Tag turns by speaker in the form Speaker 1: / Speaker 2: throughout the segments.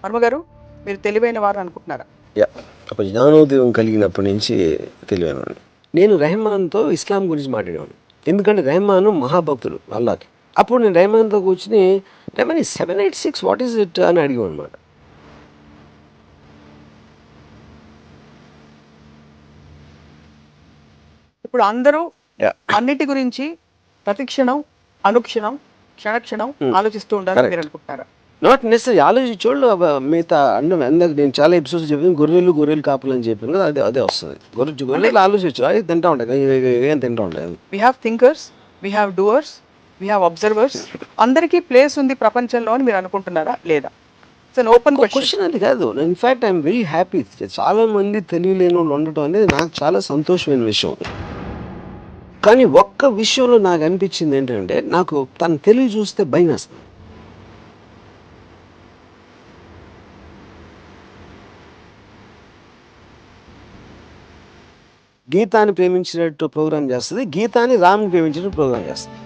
Speaker 1: వర్మ గారు, మీరు తెలివైన వారు అనుకుంటున్నారా?
Speaker 2: ఒక జ్ఞానోదయం కలిగినప్పటి నుంచి తెలియను. నేను రెహమాన్తో ఇస్లాం గురించి మాట్లాడేవాను, ఎందుకంటే రెహమాన్ మహాభక్తుడు అల్లాకి. అప్పుడు నేను రెహమాన్తో కూర్చుని రెహమాన్ 786 వాట్ ఈస్ ఇట్ అని అడిగాను అనమాట.
Speaker 1: ఇప్పుడు అందరూ అన్నిటి గురించి ప్రతిక్షణం, అనుక్షణం, క్షణక్షణం ఆలోచిస్తూ ఉండాలని మీరు అనుకుంటున్నారా?
Speaker 2: నాట్ నెసరీ ఆలోచించోళ్ళు మిగతా అందరికి నేను చాలా ఎపిసోడ్స్ చెప్పాను, గొర్రెలు కాపులు అని చెప్పాను కదా, అదే వస్తుంది. గొర్రెలు ఆలోచించు, అది తింటా ఉంటాయి, ఏం తింటా ఉంటాయి.
Speaker 1: We have thinkers, we have doers, we have observers. అందరికీ ప్లేస్ ఉంది ప్రపంచంలో అని మీరు అనుకుంటున్నారా లేదా? ఓపెన్
Speaker 2: క్వశ్చన్ అది కాదు. In fact I'm very happy. చాలా మంది తెలియలేని వాళ్ళు ఉండటం అనేది నాకు చాలా సంతోషమైన విషయం. కానీ ఒక్క విషయంలో నాకు అనిపించింది ఏంటంటే, నాకు తన తెలివి చూస్తే భయం వేస్తుంది. గీతాన్ని ప్రేమించినట్టు ప్రోగ్రామ్ చేస్తుంది, గీతాన్ని రామ్ని ప్రేమించినట్టు ప్రోగ్రామ్ చేస్తుంది.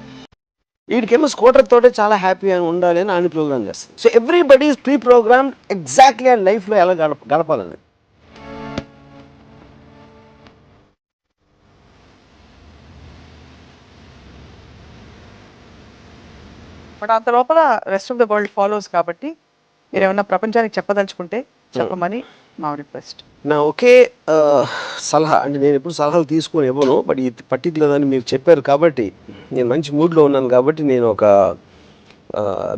Speaker 2: వీడికేమో స్కూటర్ తోటే చాలా హ్యాపీగా ఉండాలి అని ఆయన ప్రోగ్రామ్ చేస్తుంది. So everybody is pre programme exactly ఆ లైఫ్లో ఎలా గడపాలని.
Speaker 1: బట్ అంత లోపల rest of the world follows కాబట్టి మీరు ఏమన్నా ప్రపంచానికి చెప్పదలుచుకుంటే చెప్పమని మా రిక్వెస్ట్.
Speaker 2: నా ఒకే సలహా, అంటే నేను ఎప్పుడు సలహాలు తీసుకొని ఇవ్వను, బట్ ఈ పర్టికులర్ అని మీరు చెప్పారు కాబట్టి నేను మంచి మూడ్లో ఉన్నాను కాబట్టి నేను ఒక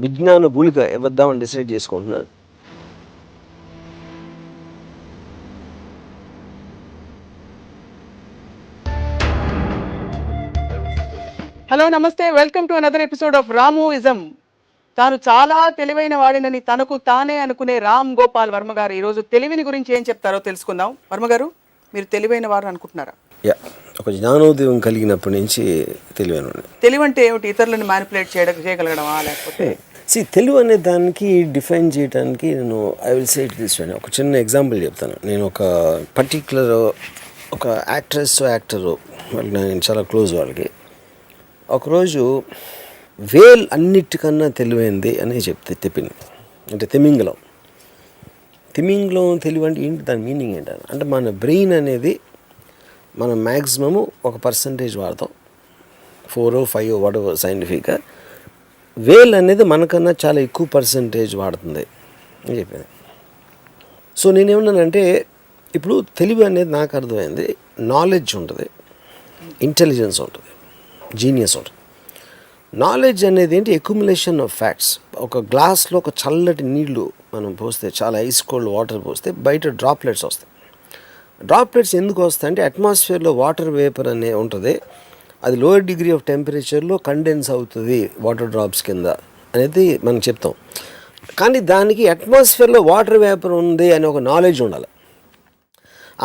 Speaker 2: విజ్ఞాన భూలిక ఇవ్వద్దామని డిసైడ్ చేసుకుంటున్నాను.
Speaker 1: హలో, నమస్తే, welcome to another episode of Ramuism. తాను చాలా తెలివైన వాడినని తనకు తానే అనుకునే రామ్ గోపాల్ వర్మ గారు ఈరోజు తెలివిని గురించి ఏం చెప్తారో తెలుసుకుందాం. వర్మ గారు, మీరు తెలివైన వారు అనుకుంటున్నారా?
Speaker 2: ఒక జ్ఞానోదయం కలిగినప్పటి నుంచి తెలివైన.
Speaker 1: తెలివి అంటే ఏమిటి? ఇతరులను మ్యానిపులేట్ చేయగలగడమా, లేకపోతే
Speaker 2: తెలివి అనే దానికి డిఫైన్ చేయడానికి నేను I will say it this way. ఒక చిన్న ఎగ్జాంపుల్ చెప్తాను. నేను ఒక పర్టిక్యులర్ ఒక యాక్టరు వాళ్ళకి నేను చాలా క్లోజ్. ఒకరోజు వేల్ అన్నిటికన్నా తెలివైంది అని చెప్పింది. అంటే తిమింగలం తెలివి అంటే ఏంటి, దాని మీనింగ్ ఏంటని అంటే మన బ్రెయిన్ అనేది మనం మ్యాక్సిమము 1% వాడతాం, 4 or 5 వాడవ సైంటిఫిక్గా. వేల్ అనేది మనకన్నా చాలా ఎక్కువ పర్సంటేజ్ వాడుతుంది అని చెప్పింది. సో నేనేమన్నానంటే, ఇప్పుడు తెలివి అనేది నాకు అర్థమైంది, నాలెడ్జ్ ఉంటుంది, ఇంటెలిజెన్స్ ఉంటుంది, జీనియస్ ఉంటుంది. నాలెడ్జ్ అనేది ఏంటి? Accumulation of facts. ఒక గ్లాస్లో ఒక చల్లటి నీళ్లు మనం పోస్తే, చాలా ఐస్ కోల్డ్ వాటర్ పోస్తే బయట డ్రాప్లెట్స్ వస్తాయి. డ్రాప్లెట్స్ ఎందుకు వస్తాయి అంటే, అట్మాస్ఫియర్లో వాటర్ వేపర్ అనే ఉంటుంది, అది లోయర్ డిగ్రీ ఆఫ్ టెంపరేచర్లో కండెన్స్ అవుతుంది వాటర్ డ్రాప్స్ కింద అనేది మనం చెప్తాం. కానీ దానికి అట్మాస్ఫియర్లో వాటర్ వేపర్ ఉంది అని ఒక నాలెడ్జ్ ఉండాలి.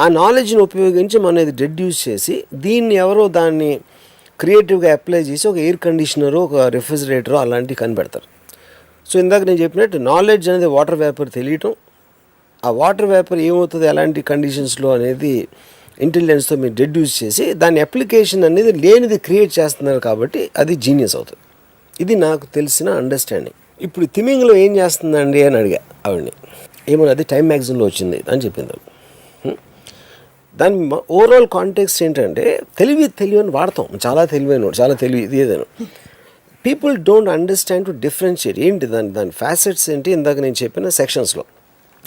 Speaker 2: ఆ నాలెడ్జ్ని ఉపయోగించి మనం ఇది డెడ్యూస్ చేసి, దీన్ని ఎవరో దాన్ని క్రియేటివ్గా అప్లై చేసి ఒక ఎయిర్ కండిషనరు, ఒక రిఫ్రిజిరేటరు అలాంటివి కనిపెడతారు. సో ఇందాక నేను చెప్పినట్టు నాలెడ్జ్ అనేది వాటర్ వేపర్ తెలియటం, ఆ వాటర్ వేపర్ ఏమవుతుంది ఎలాంటి కండిషన్స్లో అనేది ఇంటెలిజెన్స్తో మీరు డెడ్యూస్ చేసి దాని అప్లికేషన్ అనేది లేనిది క్రియేట్ చేస్తున్నారు కాబట్టి అది జీనియస్ అవుతుంది. ఇది నాకు తెలిసిన అండర్స్టాండింగ్. ఇప్పుడు తిమింగ్లో ఏం చేస్తుందండి అని అడిగా ఆవిడని. ఏమో అది టైమ్ మ్యాగజైన్లో వచ్చింది అని చెప్పింది. దాని ఓవరాల్ కాంటెక్స్ట్ ఏంటంటే, తెలివి అని వాడతాం, చాలా తెలివైన, చాలా తెలివి ఇది ఏదైనా. People don't understand to differentiate ఏంటి దాని ఫ్యాసెట్స్ ఏంటి ఇందాక నేను చెప్పిన సెక్షన్స్లో.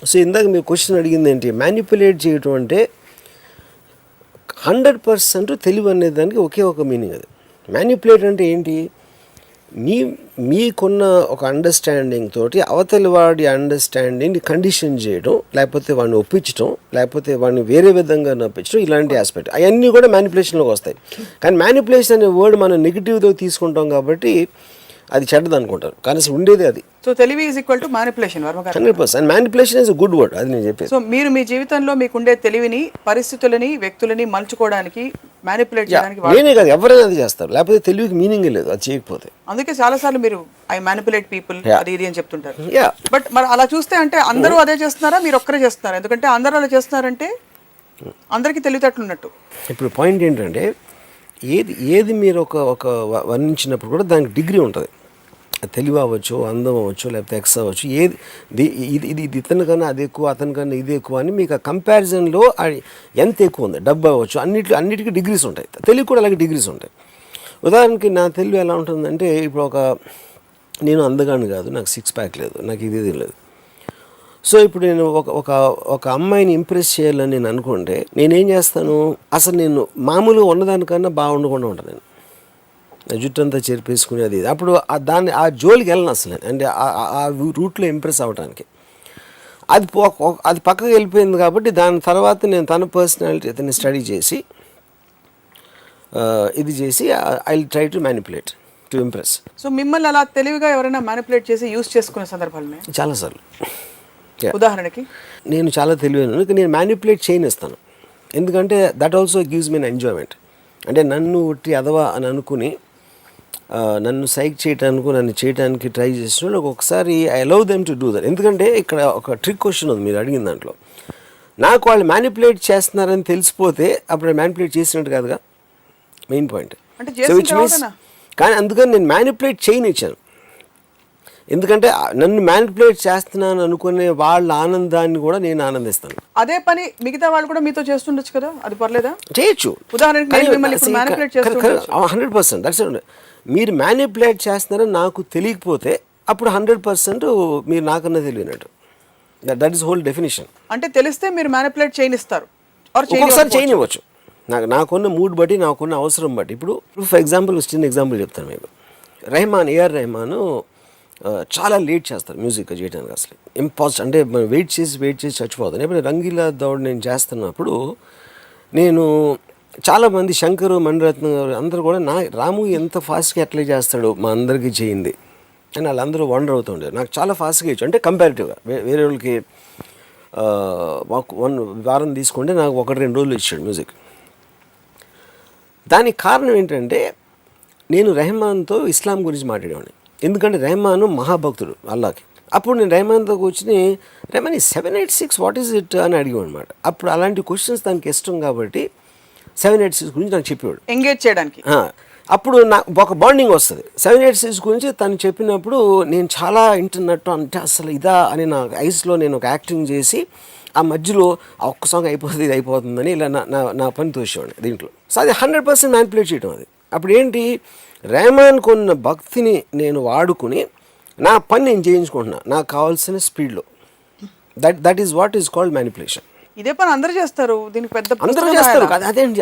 Speaker 2: సో ఇందాక మీరు క్వశ్చన్ అడిగింది ఏంటి, మ్యానిపులేట్ చేయటం అంటే 100% తెలివి అనే దానికి ఒకే ఒక మీనింగ్. అది మ్యానిపులేట్ అంటే ఏంటి, మీకున్న ఒక అండర్స్టాండింగ్ తోటి అవతలి వాడి అండర్స్టాండింగ్ కండిషన్ చేయడం, లేకపోతే వాడిని ఒప్పించడం, లేకపోతే వాడిని వేరే విధంగా నప్పించడం, ఇలాంటి ఆస్పెక్ట్ అవన్నీ కూడా మ్యానిపులేషన్లోకి వస్తాయి. కానీ మ్యానిపులేషన్ అనే వర్డ్ మనం నెగిటివ్తో తీసుకుంటాం కాబట్టి అది చెడ్డది అనుకుంటారు, కానీ ఉండేది అది.
Speaker 1: సో తెలివి is equal to manipulation.
Speaker 2: 100%. Manipulation is good word, అది నేను చెప్పేది.
Speaker 1: సో మీరు మీ జీవితంలో మీకుండే తెలివిని, పరిస్థితులని, వ్యక్తులని మలుచుకోవడానికి, మ్యానిపులేట్ చేయడానికి
Speaker 2: నేనే కాదు, ఎవరైనా అది చేస్తారు, లేకపోతే తెలివికి మీనింగే లేదు అది చేయకపోతే.
Speaker 1: అందుకే చాలాసార్లు మీరు ఐ మ్యానిపులేట్ పీపుల్ అది ఇది అని చెప్తుంటారు. బట్ మరి అలా చూస్తే అంటే అందరూ అదే చేస్తున్నారా, మీరు ఒక్కరే చేస్తున్నారా? ఎందుకంటే అందరూ అలా చేస్తున్నారంటే అందరికీ తెలివితేటలు ఉన్నట్టు.
Speaker 2: ఇప్పుడు పాయింట్ ఏంటంటే, ఏది మీరు ఒక వర్ణించినప్పుడు కూడా దానికి డిగ్రీ ఉంటుంది. తెలివి అవ్వచ్చు, అందం అవ్వచ్చు, లేకపోతే ఎక్స్ అవ్వచ్చు, ఏది ఇది ఇది ఇది ఇతనికన్నా అది ఎక్కువ, అతనికన్నా ఇది ఎక్కువ అని మీకు ఆ కంపారిజన్లో ఎంత ఎక్కువ ఉంది, డబ్బు అవ్వచ్చు, అన్నిటికీ డిగ్రీస్ ఉంటాయి. తెలివి కూడా అలాగే డిగ్రీస్ ఉంటాయి. ఉదాహరణకి నా తెలివి ఎలా ఉంటుందంటే, ఇప్పుడు నేను అందగాను కాదు, నాకు 6 ప్యాక్ లేదు, నాకు ఇది లేదు. సో ఇప్పుడు నేను ఒక అమ్మాయిని ఇంప్రెస్ చేయాలని నేను అనుకుంటే నేనేం చేస్తాను, అసలు నేను మామూలుగా ఉన్నదానికన్నా బాగుండకుండా ఉంటాను. నేను జుట్టు అంతా చెరిపేసుకుని అది అప్పుడు ఆ జోలికి వెళ్ళను అసలు. అంటే ఆ రూట్లో ఇంప్రెస్ అవ్వడానికి అది పక్కకి వెళ్ళిపోయింది. కాబట్టి దాని తర్వాత నేను తన పర్సనాలిటీ అతన్ని స్టడీ చేసి ఇది చేసి I will try to manipulate to impress.
Speaker 1: So మిమ్మల్ని అలా తెలివిగా ఎవరైనా మ్యానిపులేట్ చేసి యూస్ చేసుకునే సందర్భాలు
Speaker 2: చాలాసార్లు.
Speaker 1: ఉదాహరణకి
Speaker 2: నేను చాలా తెలివైన, నేను మ్యానిపులేట్ చేయనిస్తాను. ఎందుకంటే that also gives me enjoyment. అంటే నన్ను ఉట్టి అదవా అని అనుకుని నన్ను సైక్ చేయటానికి, నన్ను చేయడానికి ట్రై చేసిన వాళ్ళు ఒకసారి I allow them to do that. ఎందుకంటే ఇక్కడ ఒక ట్రిక్ క్వశ్చన్ ఉంది మీరు అడిగిన దాంట్లో. నాకు వాళ్ళు మ్యానిపులేట్ చేస్తున్నారని తెలిసిపోతే అప్పుడు మ్యానిపులేట్ చేసినట్టు కాదుగా, main point. So which means, కానీ అందుకని నేను మ్యానిపులేట్ చేయనిచ్చాను. ఎందుకంటే నన్ను మ్యానిపులేట్ చేస్తున్నాను అనుకునే వాళ్ళ ఆనందాన్ని కూడా నేను ఆనందిస్తాను.
Speaker 1: అదే పని మిగతా వాళ్ళు కూడా మీతో చేస్తుండొచ్చు కదా, అది పర్లేదా?
Speaker 2: చేయొచ్చు.
Speaker 1: ఉదాహరణకి
Speaker 2: 100%. దట్స్ మీరు మ్యానిపులేట్ చేస్తున్నారని నాకు తెలియకపోతే అప్పుడు 100% మీరు నాకన్నా తెలియనట్టు. That is whole definition.
Speaker 1: అంటే తెలిస్తే మీరు మ్యానిపులేట్ చేయనిస్తారు,
Speaker 2: ఒక్కొక్కసారి చేయనివ్వచ్చు. నాకున్న మూడ్ బట్టి, నాకున్న అవసరం బట్టి. ఇప్పుడు ఫర్ ఎగ్జాంపుల్ చిన్న ఎగ్జాంపుల్ చెప్తాను మీకు. ఏఆర్ రెహమాన్ చాలా లేట్ చేస్తారు మ్యూజిక్ చేయడానికి. అసలు ఇంపాసిబుల్. అంటే మనం వెయిట్ చేసి చచ్చిపోతాను. ఎప్పుడు రంగీలా దౌడ్ నేను చేస్తున్నప్పుడు నేను చాలామంది శంకరు, మణిరత్నం గారు అందరూ కూడా రాము ఎంత ఫాస్ట్గా ఎట్లా చేస్తాడు, మా అందరికీ చేయింది అని వాళ్ళందరూ వండర్ అవుతుండేది. నాకు చాలా ఫాస్ట్గా ఇచ్చు. అంటే కంపారిటివ్గా వేరే వాళ్ళకి మాకు 1 వారం తీసుకుంటే నాకు 1-2 రోజులు ఇచ్చాడు మ్యూజిక్. దానికి కారణం ఏంటంటే నేను రెహమాన్తో ఇస్లాం గురించి మాట్లాడేవాడిని. ఎందుకంటే రెహమాన్ మహాభక్తుడు అల్లాకి. అప్పుడు నేను రెహమాన్తో కూర్చుని, రెహమాన్ 786 వాట్ ఈజ్ ఇట్ అని అడిగాను అనమాట. అప్పుడు అలాంటి క్వశ్చన్స్ దానికి ఇష్టం కాబట్టి 786 గురించి నాకు చెప్పేవాడు, ఎంగేజ్ చేయడానికి. అప్పుడు నాకు ఒక బాండింగ్ వస్తుంది. 786 గురించి తను చెప్పినప్పుడు నేను చాలా వింటున్నట్టు, అంటే అసలు ఇదా అని నా ఐస్లో నేను ఒక యాక్టింగ్ చేసి ఆ మధ్యలో ఆ ఒక్క సాంగ్ అయిపోతుంది, ఇది అయిపోతుందని ఇలా నా పని తోసేవాడిని దీంట్లో. సో అది 100% మ్యానిపులేట్ చేయడం. అది అప్పుడు ఏంటి, రెహమాన్కు ఉన్న భక్తిని నేను వాడుకుని నా పని నేను చేయించుకుంటున్నా నాకు కావాల్సిన స్పీడ్లో. That is what is called manipulation.
Speaker 1: ఇదే పని అందరూ చేస్తారు, దీనికి పెద్ద
Speaker 2: అందరూ చేస్తారు.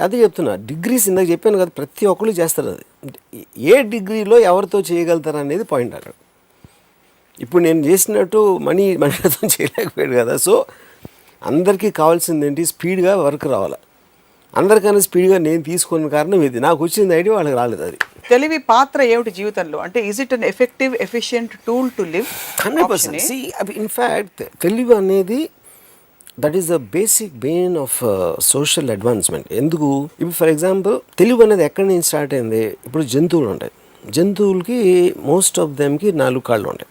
Speaker 2: అదే చెప్తున్నా. డిగ్రీస్ ఇందాక చెప్పాను కదా, ప్రతి ఒక్కరు చేస్తారు. అది ఏ డిగ్రీలో ఎవరితో చేయగలుగుతారు అనేది పాయింట్ అక్కడ. ఇప్పుడు నేను చేసినట్టు మణితో చేయలేకపోయాడు కదా. సో అందరికీ కావాల్సింది ఏంటి, స్పీడ్గా వర్క్ రావాలి. అందరికన్నా స్పీడ్గా నేను తీసుకున్న కారణం ఇది. నాకు వచ్చింది ఐడియా వాళ్ళకి రాలేదు. అది
Speaker 1: తెలివి పాత్ర ఏమిటి జీవితంలో? అంటే is it an effective efficient tool to live?
Speaker 2: 100%. In fact తెలివి అనేది that is the basic Bain of social advancement. ఎందుకు, ఇప్పుడు ఫర్ ఎగ్జాంపుల్ తెలివి అనేది ఎక్కడి నుంచి స్టార్ట్ అయింది. ఇప్పుడు జంతువులు ఉంటాయి. జంతువులకి మోస్ట్ ఆఫ్ దెమ్కి 4 కాళ్ళు ఉంటాయి.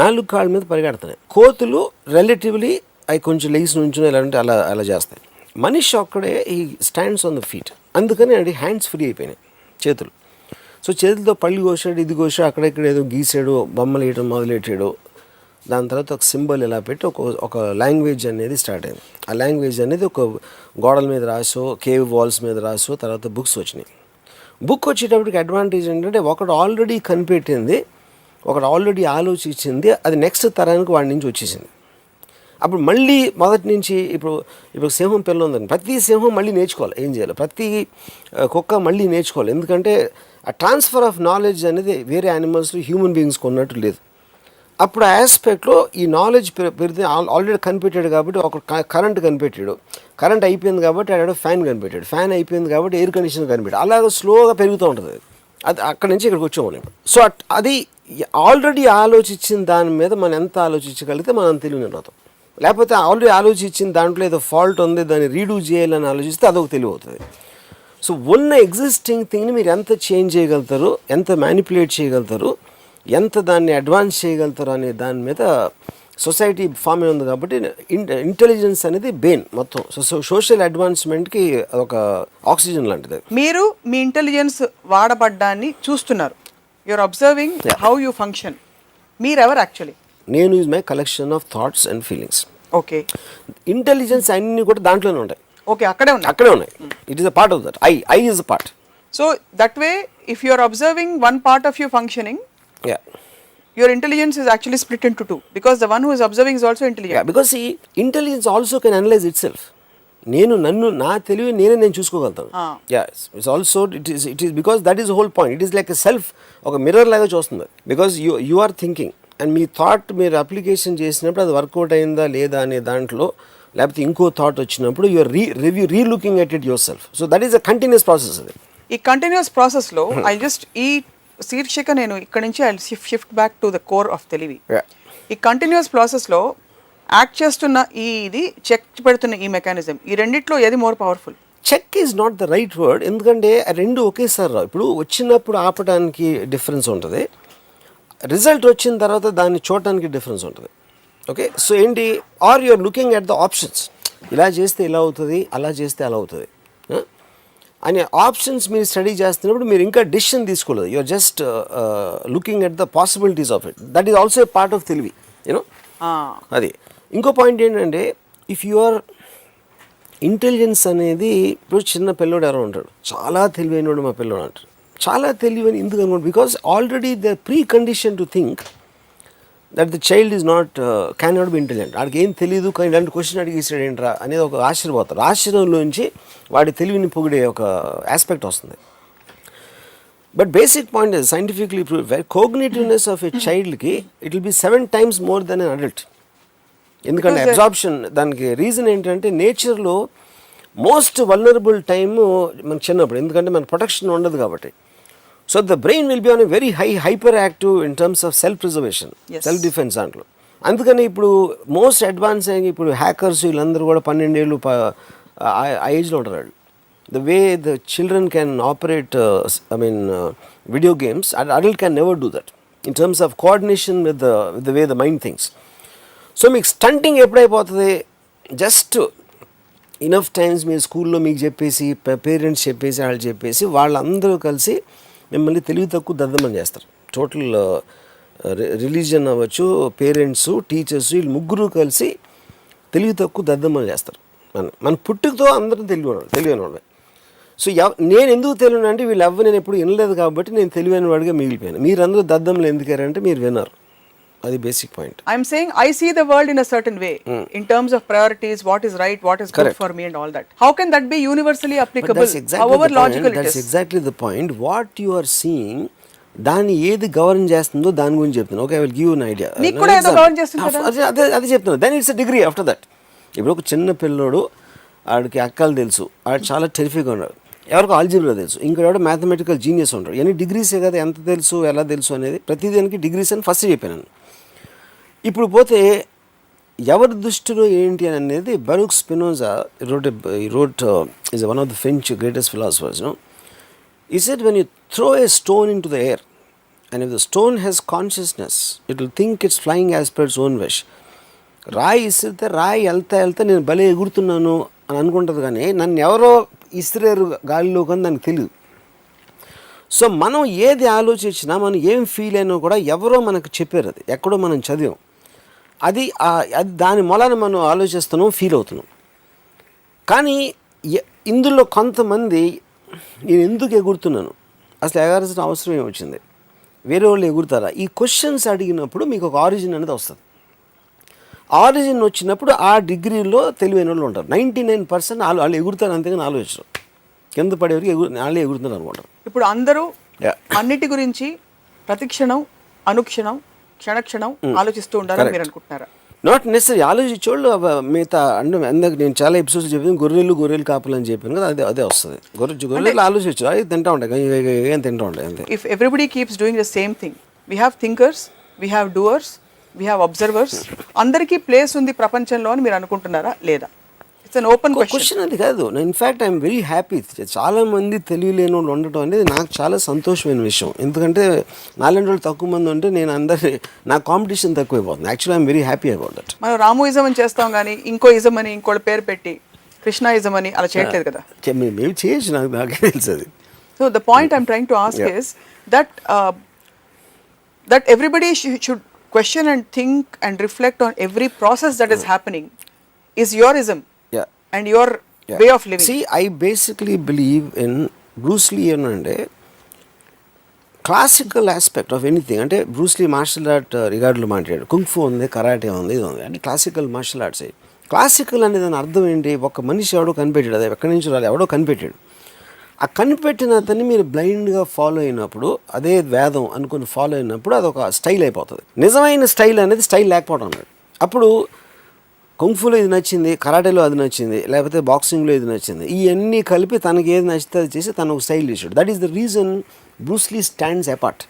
Speaker 2: 4 కాళ్ళ మీద పరిగెడుతున్నాయి. కోతులు రిలేటివ్లీ అవి కొంచెం లెగ్స్ నుంచి ఎలాంటి అలా చేస్తాయి. మనిషి ఒక్కడే ఈ స్టాండ్స్ ఆన్ ద ఫీట్. అందుకని అది హ్యాండ్స్ ఫ్రీ అయిపోయినాయి, చేతులు. సో చేతులతో పళ్ళు కోసాడు, ఇది కోసాడు, అక్కడెక్కడ ఏదో గీసాడు, బొమ్మలు వేయడం మొదలెట్టాడు. దాని తర్వాత ఒక సింబల్ ఇలా పెట్టి ఒక లాంగ్వేజ్ అనేది స్టార్ట్ అయింది. ఆ లాంగ్వేజ్ అనేది ఒక గోడల మీద రాసో, కేవ్ వాల్స్ మీద రాసో, తర్వాత బుక్స్ వచ్చినాయి. బుక్ వచ్చేటప్పటికి అడ్వాంటేజ్ ఏంటంటే ఒకడు ఆల్రెడీ కనిపెట్టింది, ఒకడు ఆల్రెడీ ఆలోచించింది, అది నెక్స్ట్ తరానికి వాడి నుంచి వచ్చేసింది. అప్పుడు మళ్ళీ మొదటి నుంచి ఇప్పుడు సింహం పిల్ల ఉందని ప్రతి సింహం మళ్ళీ నేర్చుకోవాలి ఏం చేయాలి, ప్రతి కుక్క మళ్ళీ నేర్చుకోవాలి. ఎందుకంటే ఆ ట్రాన్స్ఫర్ ఆఫ్ నాలెడ్జ్ అనేది వేరే యానిమల్స్లో హ్యూమన్ బీయింగ్స్కి ఉన్నట్టు లేదు. అప్పుడు ఆ ఆస్పెక్ట్లో ఈ నాలెడ్జ్ పెరిగితే ఆల్రెడీ కనిపెట్టాడు కాబట్టి ఒక కరెంట్ కనిపెట్టాడు, కరెంట్ అయిపోయింది కాబట్టి ఆడ ఫ్యాన్ కనిపెట్టాడు, ఫ్యాన్ అయిపోయింది కాబట్టి ఎయిర్ కండిషనర్ కనిపెట్టాడు. అలాగే స్లోగా పెరుగుతూ ఉంటుంది. అది అక్కడి నుంచి ఇక్కడికి వచ్చాము. సో అది ఆల్రెడీ ఆలోచించిన దాని మీద మనం ఎంత ఆలోచించగలిగితే మనం తెలివిని అవుతాం. లేకపోతే ఆల్రెడీ ఆలోచించిన దాంట్లో ఏదో ఫాల్ట్ ఉంది, దాన్ని రీడూ చేయాలని ఆలోచిస్తే అదొక తెలివి అవుతుంది. సో ఉన్న ఎగ్జిస్టింగ్ థింగ్ని మీరు ఎంత చేంజ్ చేయగలుగుతారు, ఎంత మ్యానిపులేట్ చేయగలుగుతారు, ఎంత దాన్ని అడ్వాన్స్ చేయగలుగుతారు అనే దాని మీద సొసైటీ ఫామ్ అయి ఉంది. కాబట్టి ఇంటెలిజెన్స్ అనేది బెయిన్ మొత్తం. సో సోషల్ అడ్వాన్స్మెంట్కి ఒక ఆక్సిజన్ లాంటిది.
Speaker 1: మీరు మీ ఇంటెలిజెన్స్ వాడబడ్డాన్ని చూస్తున్నారు, you're observing how you function. మీరెవరు యాక్చువల్లీ?
Speaker 2: నేను is my collection of thoughts and feelings.
Speaker 1: Okay.
Speaker 2: Intelligence అన్నీ కూడా దాంట్లోనే ఉంటాయి.
Speaker 1: ఓకే, అక్కడే ఉన్నాయి.
Speaker 2: అక్కడే ఉన్నాయి. It is a part of that. I is a part.
Speaker 1: So that way if you are observing one part of you functioning,
Speaker 2: yeah,
Speaker 1: your intelligence is actually split into two, because the one who is observing is also intelligent.
Speaker 2: Yeah, because see, intelligence also can analyze itself. నా తెలివి నేను చూసుకోగలుగుతాను. It's also it is because that is whole point. It is like a self, ఒక mirror లాగా చూస్తుంది. Because you are thinking and మీ thought మీరు application చేసినప్పుడు అది వర్కౌట్ అయిందా లేదా అనే దాంట్లో, లేకపోతే ఇంకో థాట్ వచ్చినప్పుడు you're relooking at it yourself. So that is a continuous process. అది
Speaker 1: ఈ కంటిన్యూస్ ప్రాసెస్లో ఐ జస్ట్ ఈ శీర్షిక నేను ఇక్కడ నుంచి I shift back to the core of తెలివి. ఈ కంటిన్యూస్ ప్రాసెస్లో యాక్ట్ చేస్తున్న ఇది చెక్ పెడుతున్న ఈ మెకానిజం, ఈ రెండిట్లో ఏది more powerful?
Speaker 2: Check is not the right word. ఎందుకంటే రెండు ఒకేసారి రావు. ఇప్పుడు వచ్చినప్పుడు ఆపడానికి డిఫరెన్స్ ఉంటుంది, రిజల్ట్ వచ్చిన తర్వాత దాన్ని చూడటానికి డిఫరెన్స్ ఉంటుంది. ఓకే, సో ఏంటి, are you're looking at the options. ఇలా చేస్తే ఇలా అవుతుంది, అలా చేస్తే అలా అవుతుంది అనే ఆప్షన్స్ మీరు స్టడీ చేస్తున్నప్పుడు మీరు ఇంకా డిసిషన్ తీసుకోలేదు. You're just looking at the possibilities of it. That is also a part of తెలివి, యూనో. అది ఇంకో పాయింట్ ఏంటంటే, ఇఫ్ యువర్ ఇంటెలిజెన్స్ అనేది, ఇప్పుడు చిన్న పిల్లోడు ఎవరో ఉంటాడు, చాలా తెలివైనడు మా పిల్లోడు అంటారు. చాలా తెలివైన ఎందుకు అనుకోండి, because already the pre condition to think that the child is not can not be intelligent. వాడికి ఏం తెలియదు కానీ ఇలాంటి క్వశ్చన్ అడిగేసాడు ఏంట్రా అనేది ఒక ఆశ్చర్యపోతారు. ఆశ్చర్యంలోంచి వాడి తెలివిని పొగిడే ఒక ఆస్పెక్ట్ వస్తుంది. But basic point is scientifically prove cognitiveness of a చైల్డ్కి it will be 7 times more than an adult. ఎందుకంటే అబ్జార్ప్షన్, దానికి రీజన్ ఏంటంటే నేచర్లో మోస్ట్ వల్నరబుల్ టైము మనకు చిన్నప్పుడు, ఎందుకంటే మన ప్రొటెక్షన్ ఉండదు కాబట్టి. So the brain will be on a very hyper active in terms of self preservation, self defence దాంట్లో. అందుకని ఇప్పుడు మోస్ట్ అడ్వాన్స్ అయ్యి ఇప్పుడు హ్యాకర్స్ వీళ్ళందరూ కూడా 12 ఏళ్ళు ఆ ఏజ్లో ఉంటారు వాళ్ళు. The way the children can operate video games, adult can never do that in terms of coordination with the way the mind things. So మీకు స్టంటింగ్ ఎప్పుడైపోతుంది, జస్ట్ ఇనఫ్ టైమ్స్ మీరు స్కూల్లో మీకు చెప్పేసి, పేరెంట్స్ చెప్పేసి, వాళ్ళు చెప్పేసి, వాళ్ళందరూ కలిసి మిమ్మల్ని తెలివి తక్కువ దద్దమని చేస్తారు. టోటల్ రిలీజియన్ అవ్వచ్చు, పేరెంట్స్, టీచర్స్, వీళ్ళు ముగ్గురు కలిసి తెలివి తక్కువ దద్దమని చేస్తారు. మన పుట్టుకతో అందరం తెలివైన వాళ్ళే. సో నేను ఎందుకు తెలియను అంటే, వీళ్ళు నేను ఎప్పుడు వినలేదు కాబట్టి నేను తెలివైన వాడిగా మిగిలిపోయాను. మీరందరూ దద్దములు ఎందుకారంటే మీరు విన్నారు. అది basic point.
Speaker 1: I'm saying I see the world in a certain way in terms of priorities, what is right, what is good for me and all that. How can that be universally applicable, however logical it is?
Speaker 2: That's exactly the point. What you are seeing, దాన్ని ఏది govern చేస్తుందో దాని గురించి చెప్తున్నాను. Okay, I will give you an idea.
Speaker 1: మీకు కూడా ఏదో govern చేస్తుంది కదా.
Speaker 2: అదే చెప్తున్నాను. Then it's a degree after that. ఇప్పుడు ఒక చిన్న పిల్లోడు, ఆడికి అక్కలు తెలుసు, ఆడు చాలా టెరిఫిక్గా ఉన్నాడు, ఎవరికి ఆల్జీబ్రా తెలుసు, ఇంకోటి మ్యాథమెటికల్ జీనియస్ ఉంటాడు. ఇవన్నీ డిగ్రీసే కదా, ఎంత తెలుసు ఎలా తెలుసు అనేది ప్రతిదానికి డిగ్రీస్ అని ఫస్ట్ చెప్పాను. ఇప్పుడు పోతే ఎవరి దృష్టిలో ఏంటి అని అనేది, బరూక్ Spinoza wrote is one of the French greatest philosophers. He said, when you throw a stone into the air and if the stone has consciousness, it will think it's flying as per its own wish. రాయి ఇసిరితే రాయి వెళ్తా నేను భలే ఎగురుతున్నాను అని అనుకుంటుంది, కానీ నన్ను ఎవరో ఇసిరేరు గాలిలో కానీ దానికి తెలియదు. సో మనం ఏది ఆలోచించినా, మనం ఏం ఫీల్ అయినా కూడా ఎవరో మనకు చెప్పారు, అది ఎక్కడో మనం చదివాం, అది దాని మూలాన మనం ఆలోచిస్తున్నాం, ఫీల్ అవుతున్నాం. కానీ ఇందులో కొంతమంది నేను ఎందుకు ఎగురుతున్నాను, అసలు ఎగరాల్సిన అవసరం ఏమొచ్చింది, వేరే వాళ్ళు ఎగురుతారా, ఈ క్వశ్చన్స్ అడిగినప్పుడు మీకు ఒక ఆరిజిన్ అనేది వస్తుంది. ఆరిజిన్ వచ్చినప్పుడు ఆ డిగ్రీలో తెలివైన వాళ్ళు ఉంటారు. 99% వాళ్ళు ఎగురుతారు, అంతేగాని ఆలోచించరు. కింద పడేవరికి వాళ్ళే ఎగురుతున్నారు అనుకుంటారు.
Speaker 1: ఇప్పుడు అందరూ అన్నిటి గురించి ప్రతిక్షణం, అనుక్షణం, క్షణక్షణం ఆలోచిస్తూ ఉండాలని మీరు అనుకుంటున్నారా?
Speaker 2: Not necessary. ఆలోచించోళ్ళు మిగతా అంటే అందరికి నేను చాలా ఎపిసోడ్స్ చెప్పాను, గొర్రెలు కాపులు అని చెప్పాను కదా, అదే వస్తుంది. గొర్రెలు ఆలోచించు, అది తింటా ఉంటాయి, ఏం తింటా ఉంటాయి అంతే.
Speaker 1: If everybody keeps doing the same thing, we have thinkers, we have doers, we have observers, అందరికీ ప్లేస్ ఉంది ప్రపంచంలో అని మీరు అనుకుంటున్నారా లేదా? It's an open
Speaker 2: question. అది కాదు, ఇన్ఫ్యాక్ట్ ఐఎమ్ వెరీ హ్యాపీ. చాలామంది తెలియలేని వాళ్ళు ఉండటం అనేది నాకు చాలా సంతోషమైన విషయం. ఎందుకంటే నాలుగు రోజులు తక్కువ మంది ఉంటే నేను నా కాంపిటీషన్ తక్కువైపోతుంది. Actually I'm very happy about that.
Speaker 1: మనం రాముయిజం అని చేస్తాం కానీ ఇంకో ఇజం అని ఇంకోటి పేరు పెట్టి కృష్ణాయిజం అని అలా చేయట్లేదు కదా.
Speaker 2: మేము చేయొచ్చు, నాకే తెలుసు అది.
Speaker 1: So the point I'm trying to ask is that that everybody should question and think and reflect on every process that is happening is yorism
Speaker 2: Yeah.
Speaker 1: and your way of living.
Speaker 2: See, I basically believe in Bruce Lee అంటే classical aspect of anything. అంటే Bruce Lee martial art రిగార్డులో మాట్లాడాడు, kung fu ఉంది, karate ఉంది, ఇది ఉంది, అంటే classical martial arts. Classical అనే దాని అర్థం ఏంటి? ఒక మనిషి ఎవడో కనిపెట్టాడు, అది ఎక్కడి నుంచి రాలేదు, ఎవడో కనిపెట్టాడు. ఆ కనిపెట్టిన అతన్ని మీరు బ్లైండ్గా ఫాలో అయినప్పుడు, అదే వేదం అనుకుని ఫాలో అయినప్పుడు అదొక స్టైల్ అయిపోతుంది. నిజమైన స్టైల్ అనేది స్టైల్ లేకపోవడం అన్నాడు. అప్పుడు కుంగ్ఫులో ఇది నచ్చింది, కరాటేలో అది నచ్చింది, లేకపోతే బాక్సింగ్లో ఇది నచ్చింది, ఇవన్నీ కలిపి తనకి ఏది నచ్చితే అది చేసి తను ఒక స్టైల్ చేశాడు. That is the reason Bruce Lee stands apart.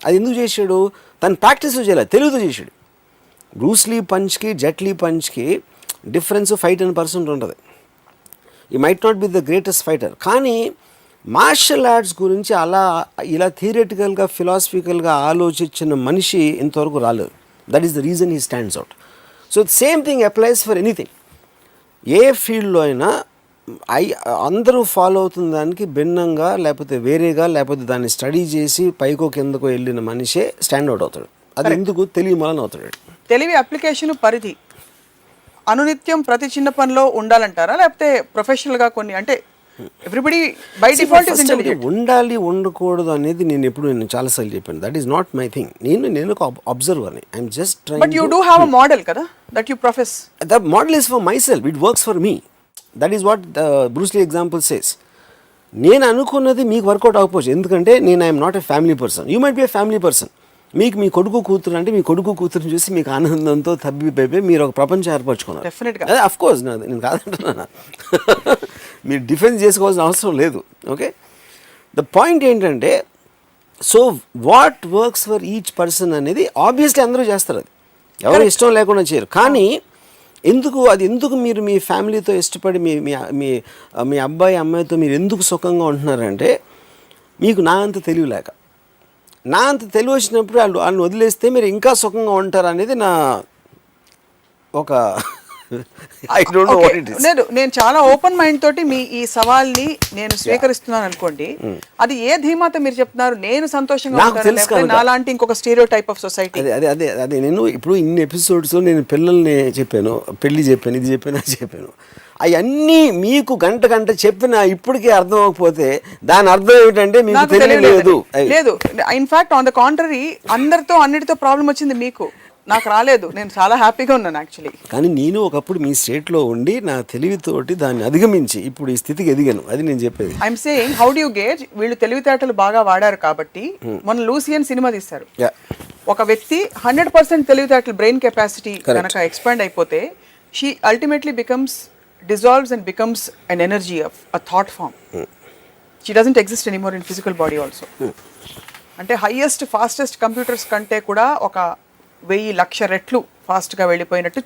Speaker 2: అది ఎందుకు చేశాడు? తను ప్రాక్టీస్ చేయలేదు, తెలుగుతో చేశాడు. బ్రూస్ లీ పంచ్కి జెట్ లీ పంచ్కి డిఫరెన్స్ 5-10% ఉంటుంది. He might not be the greatest fighter, కానీ మార్షల్ ఆర్ట్స్ గురించి ఇలా థియరిటికల్గా ఫిలాసఫికల్గా ఆలోచించిన మనిషి ఇంతవరకు రాలేదు. That is the reason he stands out. So same thing applies for anything. ఏ ఫీల్డ్లో అయినా అందరూ ఫాలో అవుతున్న దానికి భిన్నంగా, లేకపోతే వేరేగా, లేకపోతే దాన్ని స్టడీ చేసి పైకో కిందకో వెళ్ళిన మనిషే స్టాండ్ అవుట్ అవుతాడు. అది ఎందుకు? తెలివి వలన అవుతాడు.
Speaker 1: తెలివి అప్లికేషన్ పరిధి అనునిత్యం ప్రతి చిన్న పనిలో ఉండాలంటారా, లేకపోతే ప్రొఫెషనల్గా కొన్ని, అంటే everybody by default is intelligent?
Speaker 2: ఉండాలి, ఉండకూడదు అనేది నేను చాలాసార్లు చెప్పాను. That is not my thing. నేను ఒక అబ్జర్వర్ని. I'm just trying.
Speaker 1: But you do have a model కదా that you profess.
Speaker 2: The model is for myself, it works for me. That is what Bruce Lee example says. నేను అనుకున్నది మీకు work out అవ్వకపోవచ్చు, ఎందుకంటే నేను I'm not a family person. You might be a family person. మీకు మీ కొడుకు కూతురు అంటే మీ కొడుకు కూతురుని చూసి మీకు ఆనందంతో తబ్బిపోయి మీరు ఒక ప్రపంచం ఏర్పరచుకున్నారు.
Speaker 1: డెఫినెట్గా.
Speaker 2: అదే అఫ్ కోర్స్, నేను కాదంటున్నా. మీరు డిఫెన్స్ చేసుకోవాల్సిన అవసరం లేదు. ఓకే, ద పాయింట్ ఏంటంటే, so what works for each person అనేది ఆబ్వియస్లీ అందరూ చేస్తారు. అది ఎవరు ఇష్టం లేకుండా చేయరు. కానీ ఎందుకు మీరు మీ ఫ్యామిలీతో ఇష్టపడి మీ అబ్బాయి అమ్మాయితో మీరు ఎందుకు సుఖంగా ఉంటున్నారంటే, మీకు నా అంత తెలివి లేక. నా అంత తెలివి వచ్చినప్పుడు వాళ్ళని వదిలేస్తే మీరు ఇంకా సుఖంగా ఉంటారు అనేది నా ఒక I don't know what it is.
Speaker 1: నేను చాలా ఓపెన్ మైండ్ తోటి మీ ఈ సవాల్ని నేను స్వీకరిస్తున్నాను అనుకోండి. అది ఏ ధీమాతో మీరు చెప్తున్నారు? నేను సంతోషంగా ఉంటాను, నాలాంటి ఇంకొక స్టీరియో టైప్ ఆఫ్ సొసైటీ.
Speaker 2: అదే నేను ఇప్పుడు ఇన్ని ఎపిసోడ్స్ నేను పిల్లల్ని చెప్పాను, పెళ్లి చెప్పాను, ఇది చెప్పాను, అది చెప్పాను. అవన్నీ మీకు గంట చెప్పినా ఇప్పటికీ అర్థం అవ్వకపోతే దాని అర్థం ఏమిటంటే మీకు తెలియలేదు.
Speaker 1: లేదు, ఇన్ఫాక్ట్ ఆన్ ద కాంట్రరీ, అందరితో అన్నిటితో ప్రాబ్లం వచ్చింది మీకు, నాకు రాలేదు. నేను చాలా హ్యాపీగా ఉన్నాను యాక్చువల్లీ.
Speaker 2: కానీ నేను ఒకప్పుడు మీ స్టేట్లో ఉండి నా తెలివితోటి దాన్ని అధిగమించి ఇప్పుడు ఈ స్థితికి ఎదిగాను. అది నేను చెప్పేది.
Speaker 1: I'm saying, how do you gauge? వీళ్ళు తెలివితేటలు బాగా వాడారు కాబట్టి మన లూసియన్ సినిమా తీస్తారు. ఒక వ్యక్తి 100% తెలివితేటలు, బ్రెయిన్ కెపాసిటీ కనుక ఎక్స్పాండ్ అయిపోతే, she ultimately becomes dissolves and becomes an energy of a thought form. She doesn't exist anymore in physical body also. అంటే హైయెస్ట్ ఫాస్టెస్ట్ కంప్యూటర్స్ కంటే కూడా ఒక 1000,00,000 రెట్లు ఫాస్ట్ గా వెళ్ళిపోయినట్టు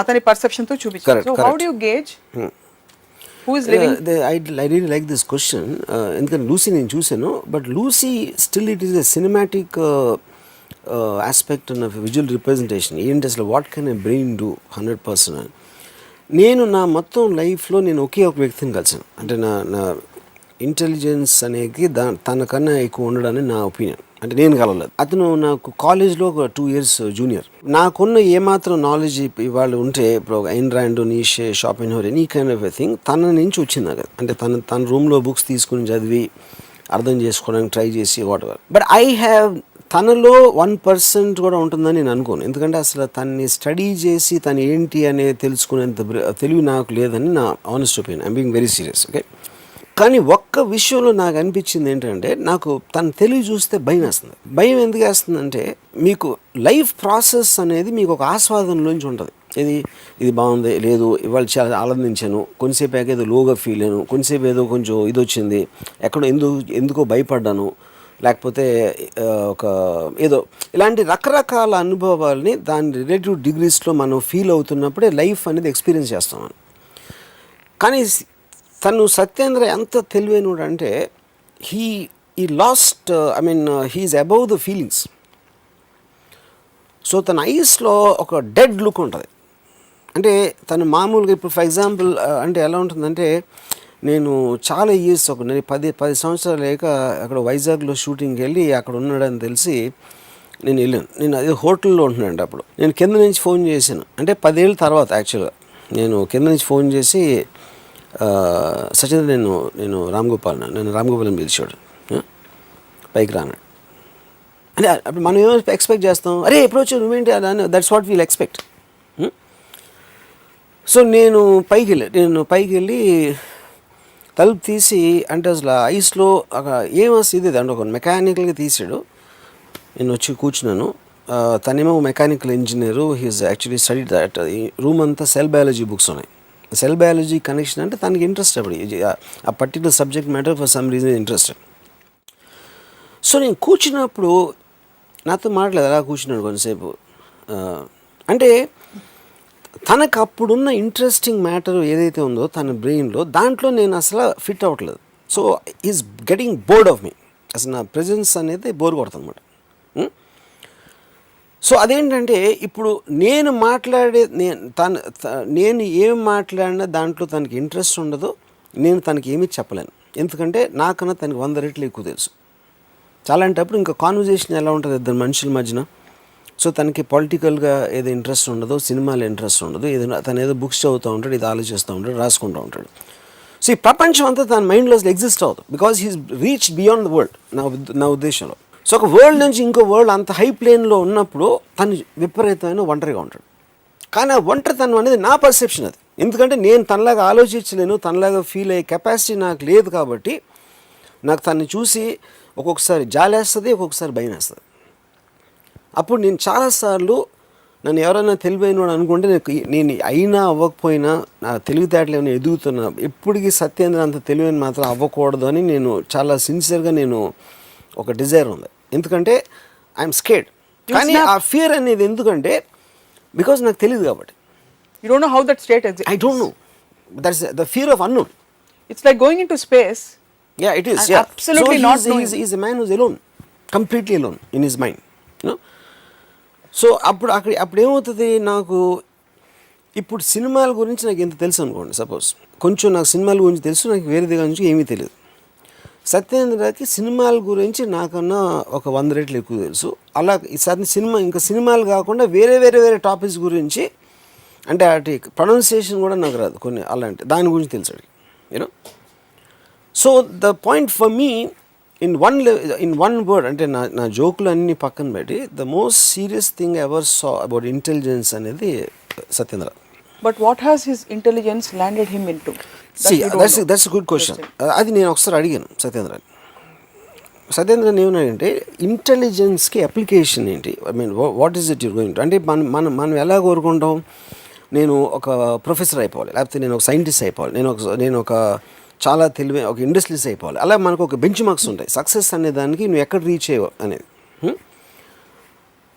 Speaker 1: అతని పర్సెప్షన్ తో చూపించారు. So how do you gauge who is living?
Speaker 2: I really like this question. ఎందుకంటే లూసీ నేను చూసాను, but Lucy still it is a cinematic aspect of visual representation. ఏంటి అసలు what can a brain do 100%? నేను నా మొత్తం లైఫ్లో నేను ఒకే ఒక వ్యక్తిని కలిసాను. అంటే నా ఇంటెలిజెన్స్ అనేది తనకన్నా ఎక్కువ ఉండడని నా ఒపీనియన్. అంటే నేను కలవలేదు. అతను నాకు కాలేజ్లో ఒక 2 years జూనియర్. నాకున్న ఏమాత్రం నాలెడ్జ్ ఇవాళ ఉంటే, ఇప్పుడు Ayn Rand, Nietzsche, Schopenhauer, any kind of a thing తన నుంచి వచ్చింది నాకు. అంటే తన రూమ్లో బుక్స్ తీసుకుని చదివి అర్థం చేసుకోవడానికి ట్రై చేసి what ever. But I have తనలో 1% కూడా ఉంటుందని నేను అనుకోను. ఎందుకంటే అసలు తన్ని స్టడీ చేసి తను ఏంటి అనేది తెలుసుకునేంత తెలివి నాకు లేదని నా honest opinion. I'm being very serious. Okay, కానీ ఒక్క విషయంలో నాకు అనిపించింది ఏంటంటే, నాకు తన తెలివి చూస్తే భయం వేస్తుంది. భయం ఎందుకు వేస్తుందంటే, మీకు లైఫ్ ప్రాసెస్ అనేది మీకు ఒక ఆస్వాదనలోంచి ఉంటుంది. ఇది బాగుంది, లేదు ఇవాళ చాలా ఆనందించాను, కొంచెంసేపు ఏదో లోగా ఫీల్ అయ్యాను, కొంచెంసేపు ఏదో కొంచెం ఇది వచ్చింది, ఎక్కడో ఎందుకో భయపడ్డాను, లేకపోతే ఒక ఏదో ఇలాంటి రకరకాల అనుభవాల్ని దాని రిలేటివ్ డిగ్రీస్లో మనం ఫీల్ అవుతున్నప్పుడే లైఫ్ అనేది ఎక్స్పీరియన్స్ చేస్తాం. కానీ తను సత్యేంద్ర ఎంత తెలివైనడు అంటే, he lost he is above the feelings. So తన ఐస్లో ఒక డెడ్ లుక్ ఉంటుంది. అంటే తను మామూలుగా ఇప్పుడు ఫర్ ఎగ్జాంపుల్ అంటే ఎలా ఉంటుందంటే, నేను చాలా ఇయర్స్ నేను 10 సంవత్సరాలు లేక అక్కడ వైజాగ్లో షూటింగ్కి వెళ్ళి అక్కడ ఉన్నాడని తెలిసి నేను వెళ్ళాను. నేను అదే హోటల్లో ఉంటున్నాను అప్పుడు. నేను కింద నుంచి ఫోన్ చేశాను, అంటే 10 ఏళ్ళ తర్వాత యాక్చువల్గా నేను కింద నుంచి ఫోన్ చేసి సచిన్ నేను రామ్ గోపాల్ అని పిలిచాడు, పైకి రాను అంటే. అప్పుడు మనం ఏమో ఎక్స్పెక్ట్ చేస్తాం, అరే ఎప్పుడు వచ్చావు నువ్వేంటి అని, that's what wheel expect. So నేను పైకి వెళ్ళి తలుపు తీసి, అంటే అసలు ఐస్లో ఏమొస్తుంది ఇది అంటే ఒక మెకానికల్గా తీసాడు. నేను వచ్చి కూర్చున్నాను. తనేమో mechanical engineer, he is actually study that. ఈ రూమ్ అంతా సెల్ బయాలజీ బుక్స్ ఉన్నాయి. సెల్ బయాలజీ కనెక్షన్ అంటే తనకి ఇంట్రెస్ట్, అప్పుడు ఆ particular subject matter for some reason interested. So నేను కూర్చున్నప్పుడు నాతో మాట్లాడలేదు, అలా కూర్చున్నాడు కొంతసేపు. అంటే తనకు అప్పుడున్న ఇంట్రెస్టింగ్ మ్యాటర్ ఏదైతే ఉందో తన బ్రెయిన్లో, దాంట్లో నేను అసలు ఫిట్ అవ్వట్లేదు. So is getting bored of me. అసలు నా ప్రెజెన్స్ అనేది బోర్ కొడుతుంది అన్నమాట. సో అదేంటంటే ఇప్పుడు నేను నేను ఏం మాట్లాడినా దాంట్లో తనకి ఇంట్రెస్ట్ ఉండదు, నేను తనకి ఏమీ చెప్పలేను. ఎందుకంటే నాకన్నా తనకి 100 రెట్లు ఎక్కువ తెలుసు. చాలాంటప్పుడు ఇంకా కాన్వర్జేషన్ ఎలా ఉంటుంది ఇద్దరు మనుషుల మధ్యన. సో తనకి పొలిటికల్గా ఏదో ఇంట్రెస్ట్ ఉండదు, సినిమాలో ఇంట్రెస్ట్ ఉండదు, తను ఏదో బుక్స్ చదువుతూ ఉంటాడు, ఇది ఆలోచిస్తూ ఉంటాడు, రాసుకుంటూ ఉంటాడు. సో ఈ ప్రపంచం అంతా తన మైండ్లో ఎగ్జిస్ట్ అవుతుంది, because he's reach beyond the world నా ఉద్దేశంలో. సో ఒక వరల్డ్ నుంచి ఇంకో వరల్డ్ అంత హై ప్లేన్లో ఉన్నప్పుడు తను విపరీతమైన ఒంటరిగా ఉంటాడు. కానీ ఆ ఒంటరితనం అనేది నా పర్సెప్షన్ అది. ఎందుకంటే నేను తనలాగా ఆలోచించలేను, తనలాగా ఫీల్ అయ్యే కెపాసిటీ నాకు లేదు. కాబట్టి నాకు తనని చూసి ఒక్కొక్కసారి జాలేస్తుంది, ఒక్కొక్కసారి భయం వేస్తుంది. అప్పుడు నేను చాలాసార్లు నన్ను ఎవరైనా తెలివైన అనుకుంటే నేను అయినా అవ్వకపోయినా నా తెలివితేటలు ఏమైనా ఎదుగుతున్నా, ఎప్పటికీ సత్యేంద్ర అంత తెలివైన మాత్రం అవ్వకూడదు అని నేను చాలా సిన్సియర్గా నేను ఒక డిజైర్ ఉంది. ఎందుకంటే ఐఎమ్ స్కేర్డ్. కానీ ఆ ఫియర్ అనేది ఎందుకంటే బికాజ్ నాకు తెలియదు కాబట్టి.
Speaker 1: You don't know how that state exists.
Speaker 2: I don't know. That's the fear of unknown.
Speaker 1: It's like going into space.
Speaker 2: Yeah, it is.
Speaker 1: And
Speaker 2: yeah.
Speaker 1: absolutely
Speaker 2: so
Speaker 1: not knowing.
Speaker 2: He's a man who's alone, completely alone in his mind. You know. So అప్పుడు ఏమవుతుంది, నాకు ఇప్పుడు సినిమాల గురించి నాకు ఎంత తెలుసు అనుకోండి, సపోజ్ కొంచెం నాకు సినిమాల గురించి తెలుసు, నాకు వేరే దగ్గర నుంచి ఏమీ తెలియదు. సత్యేంద్రకి సినిమాల గురించి నాకన్నా ఒక 100 రెట్లు ఎక్కువ తెలుసు. అలా ఈసారి సినిమాలు కాకుండా వేరే టాపిక్స్ గురించి, అంటే అటు ప్రొనౌన్సియేషన్ కూడా నాకు రాదు కొన్ని, అలాంటి దాని గురించి తెలుసు. You know. So the point for me in one word, అంటే నా జోకులు అన్నీ పక్కన పెట్టి, the most serious thing ever saw about intelligence అనేది Satyendra.
Speaker 1: But what has his intelligence landed him into?
Speaker 2: That's a good question. అది నేను ఒకసారి అడిగాను సత్యేంద్రని ఏమన్నాడంటే, ఇంటెలిజెన్స్కి అప్లికేషన్ ఏంటి, I mean what is it you're going to, అంటే మనం ఎలా కోరుకుంటాం, నేను ఒక ప్రొఫెసర్ అయిపోవాలి, లేకపోతే నేను ఒక సైంటిస్ట్ అయిపోవాలి, నేను ఒక చాలా తెలివైన ఒక ఇండస్ట్రీస్ అయిపోవాలి. అలా మనకు ఒక బెంచ్ మార్క్స్ ఉంటాయి సక్సెస్ అనే దానికి, నువ్వు ఎక్కడ రీచ్ అయ్యావు అనేది.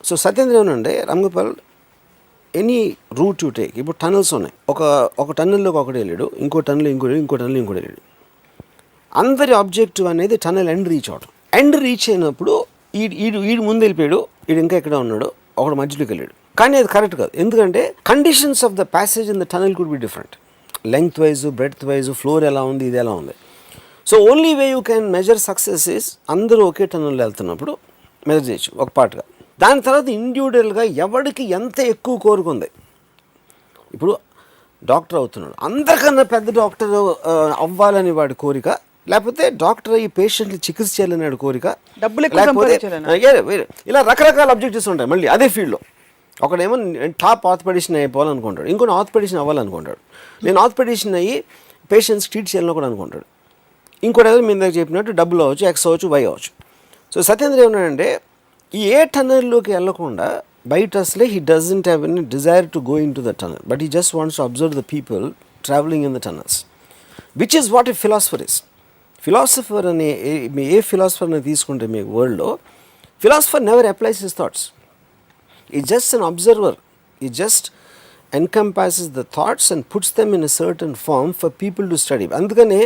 Speaker 2: సో సత్యేంద్ర ఏమనంటే, Ram Gopal, any route you take, ఇప్పుడు టనల్స్ ఉన్నాయి, ఒక టన్నెల్లోకి ఒకటి వెళ్ళాడు, ఇంకో టన్నెల్ ఇంకో వెళ్ళాడు. అందరి ఆబ్జెక్టివ్ అనేది టనల్ ఎండ్ రీచ్ అవడం. ఎండ్ రీచ్ అయినప్పుడు ఈడు ముందు వెళ్ళిపోయాడు, ఈడు ఇంకా ఎక్కడ ఉన్నాడు, ఒకడు మధ్యలోకి వెళ్ళాడు. కానీ అది కరెక్ట్ కాదు. ఎందుకంటే conditions of the passage in the tunnel could be different, length wise, breadth wise, floor ఎలా ఉంది, ఇది ఎలా ఉంది. So only way you can measure success is అందరూ ఒకే టనల్లో వెళ్తున్నప్పుడు మెజర్ చేయొచ్చు ఒక పార్ట్గా. దాని తర్వాత ఇండివిజువల్గా ఎవరికి ఎంత ఎక్కువ కోరుకుంది. ఇప్పుడు డాక్టర్ అవుతున్నాడు, అందరికన్నా పెద్ద డాక్టర్ అవ్వాలని వాడి కోరిక, లేకపోతే డాక్టర్ అయ్యి పేషెంట్లు చికిత్స చేయాలని వాడి కోరిక, లేకపోతే ఇలా రకరకాల అబ్జెక్టివ్స్ ఉంటాయి. మళ్ళీ అదే ఫీల్డ్లో ఒకడేమో టాప్ ఆర్థోపెడిషన్ అయిపోవాలనుకుంటాడు, ఇంకొన్ని ఆర్థోపెడిషన్ అవ్వాలనుకుంటాడు, నేను ఆర్థోపెడిషన్ అయ్యి పేషెంట్స్ ట్రీట్ చేయాలని కూడా అనుకుంటాడు. ఇంకోటి ఏదో మీ దగ్గర చెప్పినట్టు డబ్బులు అవ్వచ్చు, ఎక్స్ అవ్వచ్చు, వై అవ్వచ్చు. సో సత్యేంద్ర ఏమన్నాడంటే, ఈ ఏ టనల్లోకి వెళ్ళకుండా బయట అసలే he doesn't have any desire to go in to the tunnel, but he just wants to observe the people travelling in the tunnels, which is what a philosopher is. Philosopher అనే ఏ ఫిలాసఫర్ని తీసుకుంటే మీకు వరల్డ్లో, philosopher never applies his thoughts. He's just an observer. He just encompasses the thoughts and puts them in a certain form for people to study. అందుకనే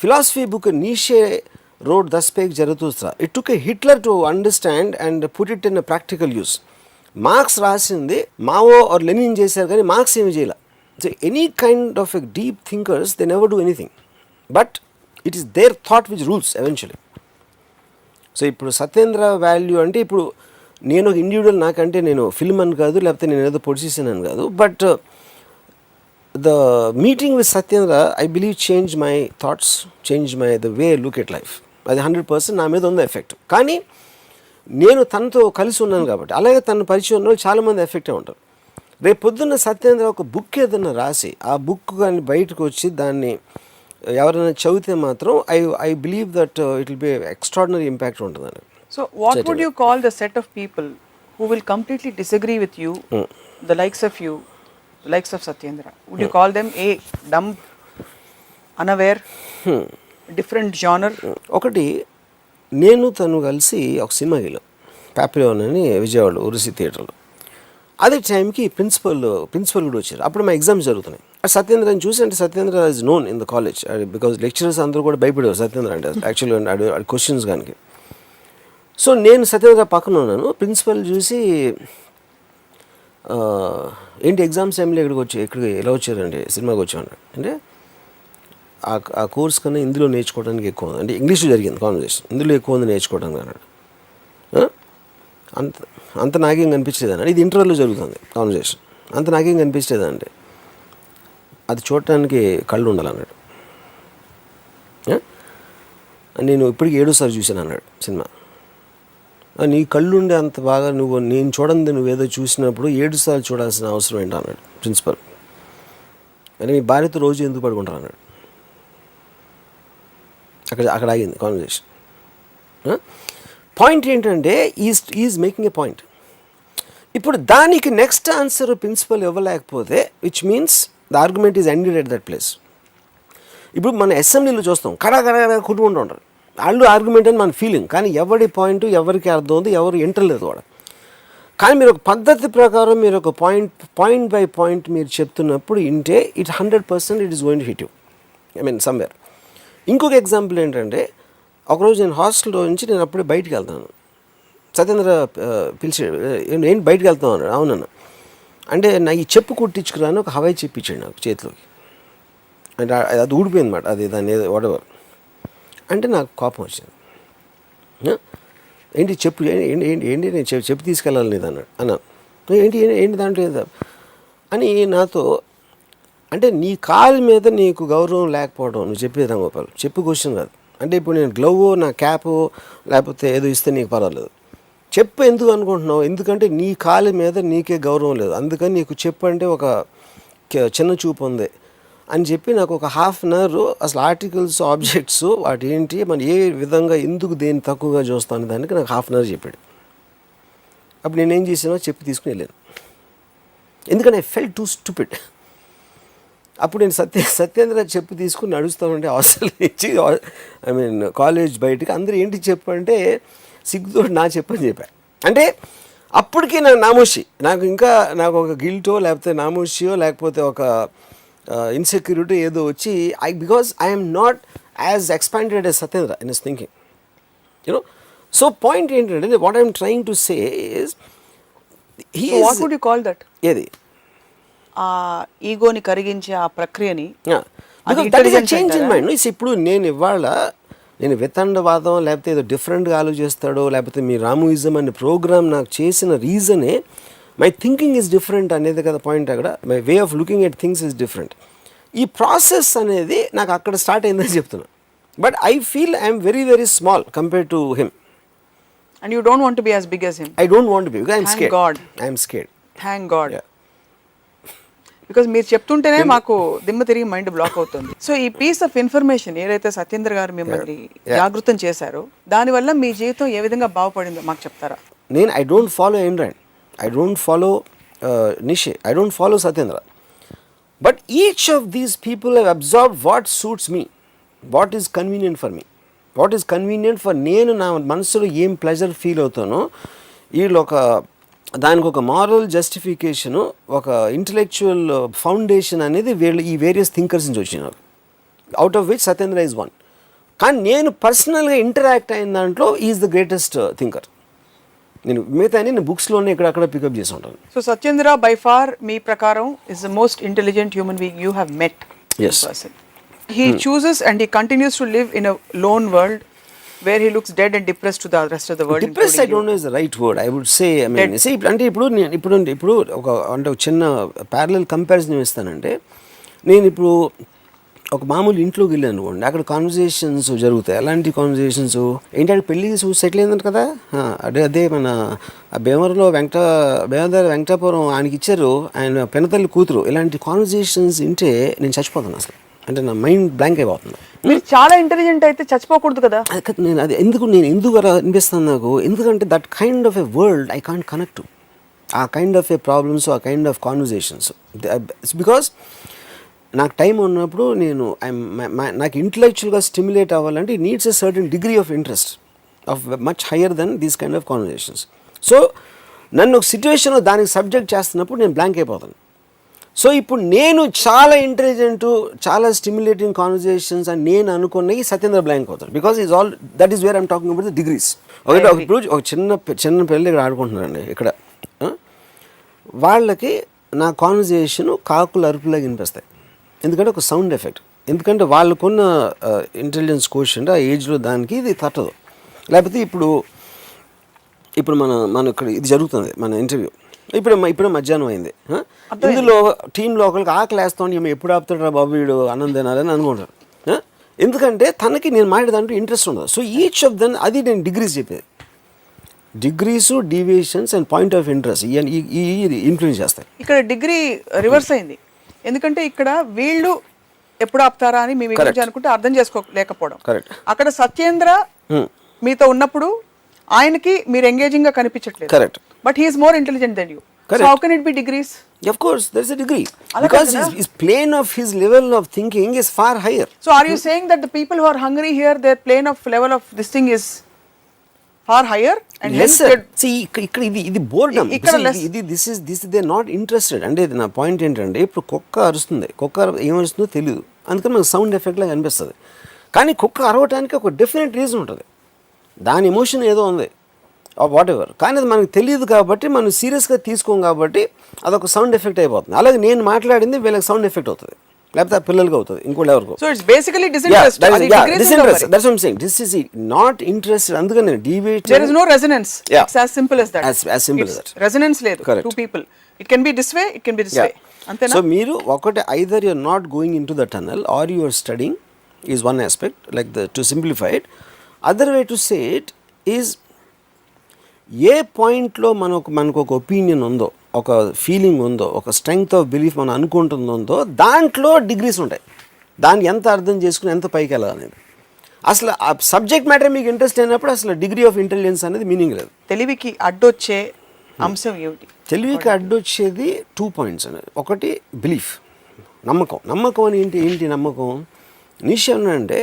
Speaker 2: philosophy book Nietzsche wrote Das Peg Zarathustra. It took a Hitler to understand and put it in a practical use. Marx రాసింది Mao or Lenin చేశారు, కానీ Marx ఏమి చేయాల. So any kind of a deep thinkers they never do anything, but it is their thought which rules eventually. So ఇప్పుడు Satyendra value అంటే, ఇప్పుడు నేను ఒక ఇండివిజువల్, నాకంటే నేను ఫిల్మ్ అని కాదు, లేకపోతే నేను ఏదో పొడిచేసాను అని కాదు, but the meeting with Satyendra I believe change my thoughts, change my the way look at life. అది 100% నా మీద ఉంది ఎఫెక్ట్. కానీ నేను తనతో కలిసి ఉన్నాను కాబట్టి, అలాగే తన పరిచయం ఉన్న వాళ్ళు చాలామంది ఎఫెక్టే ఉంటారు. రేపు పొద్దున్న సత్యేంద్ర ఒక బుక్ ఏదైనా రాసి ఆ బుక్ కానీ బయటకు వచ్చి దాన్ని ఎవరైనా చదివితే మాత్రం I believe that it will be extraordinary impact ఉంటుందండి.
Speaker 1: So what would you call the set of people who will completely disagree with you, the likes of you, the likes of Satyendra? Would you call them A, dumb, unaware, different genre?
Speaker 2: ఒకటి, నేను తను కలిసి ఒక సినిమాకి వెళ్ళాం, పాపిలోన్ అని విజయవాడలో ఉరుసి థియేటర్లో. అదే టైంకి ప్రిన్సిపల్ కూడా వచ్చారు. అప్పుడు మా ఎగ్జామ్స్ జరుగుతున్నాయి. సత్యేంద్రని చూసి, అంటే Satyendra is known in the college because lecturers అందరూ కూడా భయపడేవారు సత్యేంద్ర అంటే యాక్చువల్లీ క్వశ్చన్స్ కానీ. సో నేను సత్యేంద్ర పక్కన ఉన్నాను. ప్రిన్సిపల్ చూసి ఏంటి ఎగ్జామ్స్ టైంలో ఇక్కడికి ఎలా వచ్చారండి, సినిమాకి వచ్చాను అంటే, ఆ కోర్స్ కన్నా ఇందులో నేర్చుకోవడానికి ఎక్కువ ఉంది, అంటే ఇంగ్లీష్లో జరిగింది కాన్వర్సేషన్, ఇందులో ఎక్కువ ఉంది నేర్చుకోవడానికి అన్నాడు. అంత నాకేం కనిపించలేదండి, ఇది ఇంటర్వ్యూలో జరుగుతుంది కాన్వర్సేషన్, అంత నాకేం కనిపించలేదండి, అది చూడటానికి కళ్ళు ఉండాలన్నాడు. నేను ఇప్పటికి 7వ సారి చూశాను అన్నాడు సినిమా. నీ కళ్ళుండే అంత బాగా నేను చూడండి నువ్వేదో చూసినప్పుడు 7 సార్లు చూడాల్సిన అవసరం ఏంటో అన్నాడు ప్రిన్సిపల్. అంటే మీ భార్యతో రోజు ఎందుకు పడుకుంటారు అన్నాడు. అక్కడ ఆగింది కాన్వర్సేషన్. పాయింట్ ఏంటంటే ఈజ్ మేకింగ్ ఏ పాయింట్. ఇప్పుడు దానికి నెక్స్ట్ ఆన్సర్ ప్రిన్సిపల్ ఇవ్వలేకపోతే which means the argument is ended at that place. ఇప్పుడు మన అసెంబ్లీలో చూస్తాం కడా కొట్టుకుంటూ ఉంటారు, వాళ్ళు ఆర్గ్యుమెంట్ అని మన ఫీలింగ్, కానీ ఎవరి పాయింట్ ఎవరికి అర్థం ఉంది, ఎవరు ఎంటర్లేదు వాడు. కానీ మీరు ఒక పద్ధతి ప్రకారం మీరు ఒక పాయింట్ బై పాయింట్ మీరు చెప్తున్నప్పుడు ఇంటే it 100% it is going to hit you, I mean somewhere. ఇంకొక ఎగ్జాంపుల్ ఏంటంటే, ఒకరోజు నేను హాస్టల్లో నుంచి నేను అప్పుడే బయటికి వెళ్తాను, సత్యేంద్ర పిలిచాడు, ఏంటి బయటికి వెళ్తాను అన్నాడు. అవునన్నా అంటే నా ఈ చెప్పు కుట్టించుకురాను ఒక హవాయి చెప్పించాడు నాకు చేతిలోకి, అంటే అది ఊడిపోయింది అన్నమాట, అది దాన్ని వాడెవర్ అంటే నాకు కోపం వచ్చింది. ఏంటి చెప్పు ఏంటి నేను చెప్పు తీసుకెళ్ళాలి లేదు అన్నాను. ఏంటి దాంట్లో ఏదో అని నాతో అంటే, నీ కాలు మీద నీకు గౌరవం లేకపోవడం నువ్వు చెప్పేది రాంగోపాల్, చెప్పు క్వశ్చన్ కాదు. అంటే ఇప్పుడు నేను గ్లవ్ నా క్యాప్ లేకపోతే ఏదో ఇస్తే నీకు పర్వాలేదు, చెప్పు ఎందుకు అనుకుంటున్నావు, ఎందుకంటే నీ కాలు మీద నీకే గౌరవం లేదు, అందుకని నీకు చెప్పు అంటే ఒక చిన్న చూపు ఉంది అని చెప్పి నాకు ఒక ½ అన్ అవర్ అసలు ఆర్టికల్స్ ఆబ్జెక్ట్స్ వాటి ఏంటి మనం ఏ విధంగా ఎందుకు దేన్ని తక్కువగా చూస్తాను దానికి నాకు ½ అన్ అవర్ చెప్పాడు. అప్పుడు నేనేం చేసానో చెప్పి తీసుకుని వెళ్ళాను, ఎందుకంటే ఐ ఫెల్ట్ టూ స్టూపిడ్. అప్పుడు నేను సత్యేంద్ర చెప్పు తీసుకుని నడుస్తామంటే హాస్టల్ నుంచి ఐ మీన్ కాలేజ్ బయటకి అందరూ ఏంటి చెప్పు అంటే సిగ్గుతో నా చెప్పని చెప్పాను. అంటే అప్పటికి నాకు నామోషి, నాకు ఒక గిల్టో లేకపోతే నామోషియో లేకపోతే ఒక ఇన్సెక్యూరిటీ ఏదో వచ్చి because I'm not as expanded as Satyendra in his thinking, you know. So point ఏంటంటే what I'm trying to say is
Speaker 1: what would you call that,
Speaker 2: ఏది
Speaker 1: ఆ ఈగోని కరిగించే ఆ ప్రక్రియని
Speaker 2: చేంజ్ ఇన్ మైండ్. ఇప్పుడు నేను వితండవాదం లేకపోతే ఏదో డిఫరెంట్గా ఆలోచిస్తాడో లేకపోతే మీ రాముయిజం అనే ప్రోగ్రామ్ నాకు చేసిన రీజనే మై థింకింగ్ ఈజ్ డిఫరెంట్ అనేది కదా పాయింట్. అక్కడ my way of looking at things is different. ఈ ప్రాసెస్ అనేది నాకు అక్కడ స్టార్ట్ అయిందని చెప్తున్నా. But I feel I'm very very small compare to him.
Speaker 1: And you don't want to be as big as him.
Speaker 2: I don't want to be, I'm scared. I'm scared.
Speaker 1: Thank God. Because మీరు చెప్తుంటేనే మాకు దిమ్మ తిరిగి mind block అవుతుంది. So ఈ piece of information ఏదైతే సత్యేంద్ర గారు మిమ్మల్ని జాగృతం చేశారో దానివల్ల మీ జీవితం ఏ విధంగా బాగుపడిందో మాకు చెప్తారా?
Speaker 2: నేను I don't follow ఎయిన్ rand, I don't follow Nishi, I don't follow Satyendra. But each of these people have absorbed what suits me, what is convenient for me, what is convenient for నేను నా మనసులో ఏం pleasure feel అవుతానో వీళ్ళు దానికి ఒక moral justification ఒక intellectual foundation అనేది వీళ్ళు ఈ వేరియస్ థింకర్స్ నుంచి వచ్చినారు, out of which Satyendra is one. కానీ నేను పర్సనల్గా ఇంటరాక్ట్ అయిన దాంట్లో ఈజ్ ద గ్రేటెస్ట్ థింకర్. నేను మిగతా నేను బుక్స్లోనే ఇక్కడ పికప్ చేసి ఉంటాను.
Speaker 1: సో సత్యేంద్ర బై ఫార్ మీ ప్రకారం is the most intelligent human being you have met.
Speaker 2: Yes.
Speaker 1: He chooses and he continues to live in a lone world where he looks dead and depressed to the rest of the world.
Speaker 2: Depress I don't know is the right word. I would say I mean say అంటే ఇప్పుడు ఒక అంటే ఒక చిన్న parallel comparison ఇస్తానంటే, నేను ఇప్పుడు ఒక మామూలు ఇంట్లోకి వెళ్ళాను అనుకోండి, అక్కడ కాన్వర్జేషన్స్ జరుగుతాయి. అలాంటి కాన్వర్జేషన్స్ ఏంటంటే పెళ్ళి సెటిల్ అయిందంట కదా, అదే మన భీమవరంలో వెంకటాపురం ఆయనకి ఇచ్చారు, ఆయన పెనతల్లి కూతురు. ఇలాంటి కాన్వర్జేషన్స్ వింటే నేను చచ్చిపోతాను అసలు. అంటే నా మైండ్ బ్లాంక్ అయిపోతుంది.
Speaker 1: మీరు చాలా ఇంటెలిజెంట్ అయితే చచ్చిపోకూడదు కదా.
Speaker 2: నేను ఎందుకు అలా అనిపిస్తుంది నాకు, ఎందుకంటే that kind of a world I can't connect to. ఆ కైండ్ ఆఫ్ ఎ ప్రాబ్లమ్స్, ఆ కైండ్ ఆఫ్ కాన్వర్జేషన్స్. బికాస్ నాకు టైం ఉన్నప్పుడు నాకు ఇంటలెక్చువల్గా స్టిమ్యులేట్ అవ్వాలంటే it needs a certain degree of interest of much higher than these kind of conversations. So నన్ను ఒక సిచ్యువేషన్లో దానికి సబ్జెక్ట్ చేస్తున్నప్పుడు నేను బ్లాంక్ అయిపోతాను. సో ఇప్పుడు నేను చాలా ఇంటెలిజెంట్, చాలా స్టిమ్యులేటింగ్ కాన్వర్జేషన్స్ అని నేను అనుకున్నవి సత్యేంద్ర బ్లాంక్ అవుతాడు. Because is all that is where I'm talking about the degrees. ఇప్పుడు ఒక చిన్న పిల్లలు ఇక్కడ ఆడుకుంటున్నారండి ఇక్కడ, వాళ్ళకి నా కాన్వర్జేషన్ కాకులు అరుపులాగా వినిపిస్తాయి. ఎందుకంటే ఒక సౌండ్ ఎఫెక్ట్. ఎందుకంటే వాళ్ళకున్న ఇంటెలిజెన్స్ కోషెంట్ ఆ ఏజ్లో దానికి ఇది తట్టదు. లేకపోతే ఇప్పుడు మన ఇక్కడ ఇది జరుగుతుంది మన ఇంటర్వ్యూ, ఇప్పుడు మధ్యాహ్నం అయింది. ఇందులో టీంలో ఒకరికి ఆకలి వేస్తాం, ఎప్పుడు ఆపుతాడు బాబు వీడు అన్నం తినాలని అనుకుంటారు. ఎందుకంటే తనకి నేను మాట్లాడేదాంట్లో ఇంట్రెస్ట్ ఉండదు. సో ఈచ్ ఆఫ్ దెన్ అది నేను డిగ్రీస్ చెప్పేది. Degrees, deviations and point of interest ఈ ఇన్ఫ్లుయెన్స్ చేస్తాయి.
Speaker 1: ఇక్కడ డిగ్రీ రివర్స్ అయింది. ఎందుకంటే ఇక్కడ వీళ్ళు ఎప్పుడు ఆపుతారా అని మీ గురించి అనుకుంటే అర్థం చేసుకోలేకపోవడం. అక్కడ సత్యేంద్ర మీతో ఉన్నప్పుడు ఆయనకి మీరు ఎంగేజింగ్ గా కనిపించట్లేదు.
Speaker 2: Correct.
Speaker 1: But he is more intelligent then you. So how can it be degrees?
Speaker 2: Of course there is a degree, because his plane of his level of thinking is far higher.
Speaker 1: So are you saying that the people who are hungry here, their plane of level of this thing is far higher and
Speaker 2: yes sir. See ikkada idi boredom. This is they are not interested. అంటే నా point ఏంటంటే, ఇప్పుడు కుక్క అరుస్తుంది, కుక్క ఏం అరుస్తుందో తెలియదు, అందుకని మనకు సౌండ్ ఎఫెక్ట్ లాగా అనిపిస్తుంది. కానీ కుక్క అరవటానికి ఒక డెఫినెట్ రీజన్ ఉంటుంది, దాని ఎమోషన్ ఏదో ఉంది వాట్ ఎవర్. కానీ అది మనకు తెలియదు కాబట్టి మనం సీరియస్గా తీసుకోం కాబట్టి అదొక సౌండ్ ఎఫెక్ట్ అయిపోతుంది. అలాగే నేను మాట్లాడింది వీళ్ళకి సౌండ్ ఎఫెక్ట్ అవుతుంది, లేకపోతే ఆ పిల్లలకి అవుతుంది, ఇంకోటి ఎవరికో.
Speaker 1: So it's basically disinterest.
Speaker 2: Disinterest. That's what I'm saying. This is not interested. అందుకని నేను deviate.
Speaker 1: There is no resonance.
Speaker 2: Yeah.
Speaker 1: It's as simple as that.
Speaker 2: As simple as that.
Speaker 1: Resonance లేదు.
Speaker 2: Correct.
Speaker 1: Two people. It can be this way, it can be this way. అంతేనా?
Speaker 2: So మీరు ఒకటి, either you're not going into the tunnel or you are studying is one aspect, like to simplify it. Other way to say it is, ఏ పాయింట్లో మనకు ఒక opinion ఉందో, ఒక feeling ఉందో, ఒక స్ట్రెంగ్త్ ఆఫ్ బిలీఫ్ మనం అనుకుంటుందో, దాంట్లో డిగ్రీస్ ఉంటాయి. దాన్ని ఎంత అర్థం చేసుకుని ఎంత పైకి వెళ్ళాలనేది. అసలు ఆ సబ్జెక్ట్ మ్యాటర్ మీకు ఇంట్రెస్ట్ అయినప్పుడు అసలు డిగ్రీ ఆఫ్ ఇంటెలిజెన్స్ అనేది మీనింగ్ లేదు.
Speaker 1: తెలివికి అడ్డొచ్చే అంశం ఏమిటి?
Speaker 2: తెలివికి అడ్డొచ్చేది 2 points అనేది. ఒకటి బిలీఫ్, నమ్మకం అని ఏంటి నమ్మకం? నిశ్చయం అంటే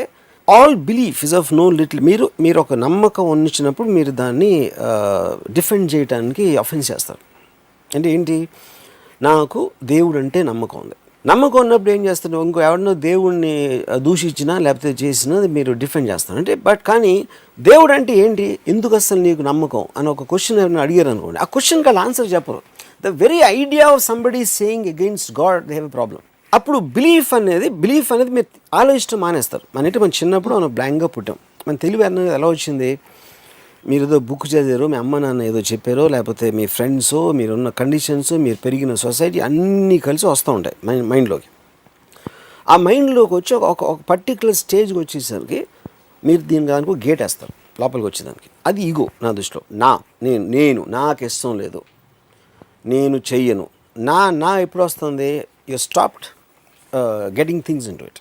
Speaker 2: all belief is of no little. మీరు ఒక నమ్మకం ఉంచినప్పుడు మీరు దాన్ని డిఫెండ్ చేయడానికి అఫెన్స్ చేస్తారు. అంటే ఏంటి, నాకు దేవుడు అంటే నమ్మకం ఉంది. నమ్మకం ఉన్నప్పుడు ఏం చేస్తారు, ఇంకో ఎవరినో దేవుడిని దూషించినా లేకపోతే చేసినా మీరు డిఫెండ్ చేస్తారు. అంటే కానీ దేవుడు అంటే ఏంటి, ఎందుకు అసలు నీకు నమ్మకం అని ఒక క్వశ్చన్ ఎవరైనా అడిగారు అనుకోండి, ఆ క్వశ్చన్కి వాళ్ళు ఆన్సర్ చెప్పరు. The very idea of somebody saying against God they have a problem. అప్పుడు బిలీఫ్ అనేది మీరు ఆలోచించడం మానేస్తారు. మన చిన్నప్పుడు మనం బ్లాంక్గా పుట్టాం. మన తెలివి అనేది ఎలా వచ్చింది, మీరు ఏదో బుక్ చదివారు, మీ అమ్మ నాన్న ఏదో చెప్పారో, లేకపోతే మీ ఫ్రెండ్స్, మీరున్న కండిషన్స్, మీరు పెరిగిన సొసైటీ అన్నీ కలిసి వస్తూ ఉంటాయి మైండ్లోకి. ఆ మైండ్లోకి వచ్చి ఒక పర్టికులర్ స్టేజ్కి వచ్చేసరికి మీరు దానికి గేట్ వేస్తారు లోపలికి వచ్చేదానికి. అది ఈగో నా దృష్టిలో. నేను నాకు ఇష్టం లేదు, నేను చెయ్యను, నా ఎప్పుడు వస్తుంది, you stopped getting things in to it.